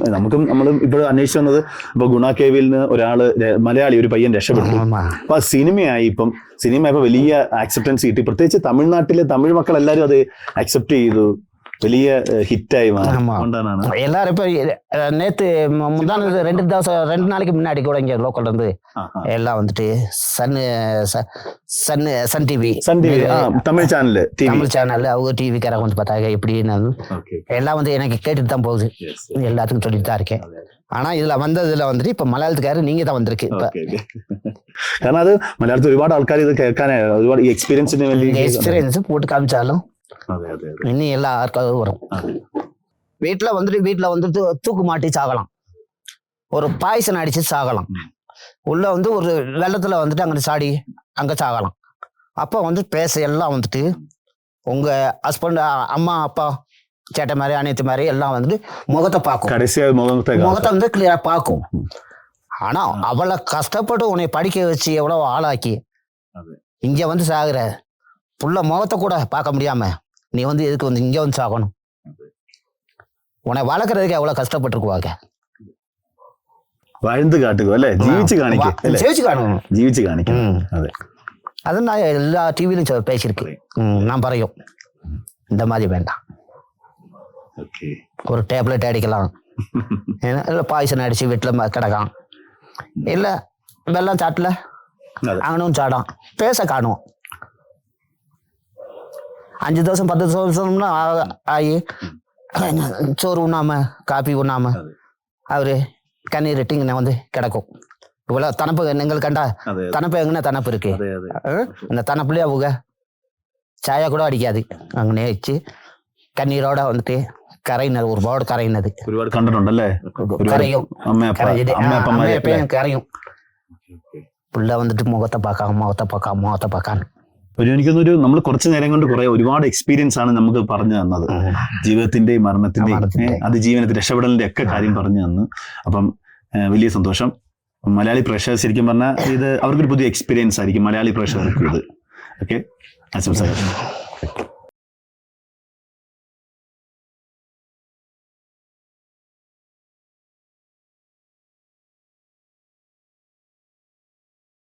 A: നമ്മളും ഇപ്പോഴും അന്വേഷിച്ചു വന്നത് ഇപ്പൊ ഗുണ കേവിൽ നിന്ന് ഒരാള് മലയാളി ഒരു പയ്യൻ രക്ഷപ്പെട്ടു. അപ്പൊ സിനിമയായി ഇപ്പം സിനിമ വലിയ ആക്സെപ്റ്റൻസ് കിട്ടി. പ്രത്യേകിച്ച് തമിഴ്നാട്ടിലെ തമിഴ് മക്കൾ എല്ലാരും അത് അക്സെപ്റ്റ് ചെയ്തു. വലിയ ഹിറ്റായി മാറി.
B: எல்லாரும் இப்ப நேத்து முந்தானது 2 நாளைக்கு முன்னாடி கூட இங்க லோக்கல் இருந்து எல்லாம் வந்துட்டு சன் டிவி
A: தமிழ்
B: சேனல் அவங்க டிவிக்காரங்க வந்து பார்த்தாங்க எப்படின்னு எல்லாம் வந்து எனக்கு கேட்டுட்டு தான் போகுது. எல்லாத்துக்கும் சொல்லிட்டு தான் இருக்கேன். ஆனா இதுல வந்ததுல வந்துட்டு இப்ப மலையாளத்துக்காரர் நீங்க தான் வந்திருக்கு.
A: കാരണം അത് മലയാളത്തിൽ ഒരുപാട് ആൾക്കാർ ഇത് കേൾക്കാനേ ഒരുപാട്
B: எக்ஸ்பீரியன்ஸ் போட்டு காமிச்சாலும் இன்னும் எல்லா ஆட்களும் வரும். வீட்டுல வந்துட்டு தூக்கு மாட்டி சாகலாம், ஒரு பாய்சன் அடிச்சு சாகலாம், உள்ள வந்து ஒரு வெள்ளத்துல வந்துட்டு அங்க சாடி அங்க சாகலாம். அப்ப வந்து பேச எல்லாம் வந்துட்டு உங்க ஹஸ்பண்ட் அம்மா அப்பா சேட்டை மாதிரி அனைத்து மாதிரி எல்லாம் வந்துட்டு முகத்தை பார்க்கும், முகத்தை வந்து கிளியரா பார்க்கும். ஆனா அவளை கஷ்டப்பட்டு உன்னை படிக்க வச்சு எவ்வளவு ஆளாக்கி இங்க வந்து சாகுற புள்ள முகத்தை கூட பார்க்க முடியாம நீ வந்து எதுக்கு வந்து இங்க வந்து சாகணும்? உன்னை வளர்க்கறதுக்கு எவ்வளவு கஷ்டப்பட்டுருக்குவாங்க.
A: வாழ்ந்து காட்டுக்கோ അല്ലേ, ജീവിച്ച് കാണിക്കും.
B: அது நான் எல்லா டிவிலையும் பேசியிருக்கேன். நான் பறையும் இந்த மாதிரி வேண்டாம், ஒரு டேப்லெட் அடிக்கலாம், இல்லை பாய்சன் அடிச்சு வீட்டுல கிடக்கான், இல்ல வெள்ளம் சாட்டுல அங்கனும் சாடான், பேச காணுவோம். 5 வருஷம் 10 வருஷம்னா ஆகி சோறு உண்ணாம காப்பி உண்ணாம அவரு கண்ணீர் இட்டிங்க வந்து கிடக்கும். இவ்வளவு தனப்பு எங்களுக்கு கண்டா தனப்பு எங்கன்னா தனப்பு இருக்கு. அந்த தனப்புலயே அவங்க சாயா கூட அடிக்காது, அங்கே வச்சு கண்ணீரோட வந்துட்டு கரையினது ஒரு பாடு கரையினது கரையும் கரையும். புள்ள வந்துட்டு முகத்தை பார்க்காம
A: എനിക്കൊന്നൊരു നമ്മൾ കുറച്ചു നേരം കൊണ്ട് ഒരുപാട് എക്സ്പീരിയൻസ് ആണ് നമുക്ക് പറഞ്ഞു തന്നത്. ജീവിതത്തിന്റെയും മരണത്തിന്റെയും അതിജീവനത്തിൽ രക്ഷപ്പെടലിന്റെ ഒക്കെ കാര്യം പറഞ്ഞു തന്നു. അപ്പം വലിയ സന്തോഷം. മലയാളി പ്രേക്ഷകർ ശരിക്കും പറഞ്ഞാൽ ഇത് അവർക്കൊരു പുതിയ എക്സ്പീരിയൻസ് ആയിരിക്കും മലയാളി പ്രേക്ഷകർക്ക് ഇത്. ഓക്കെ, ആശംസകൾ.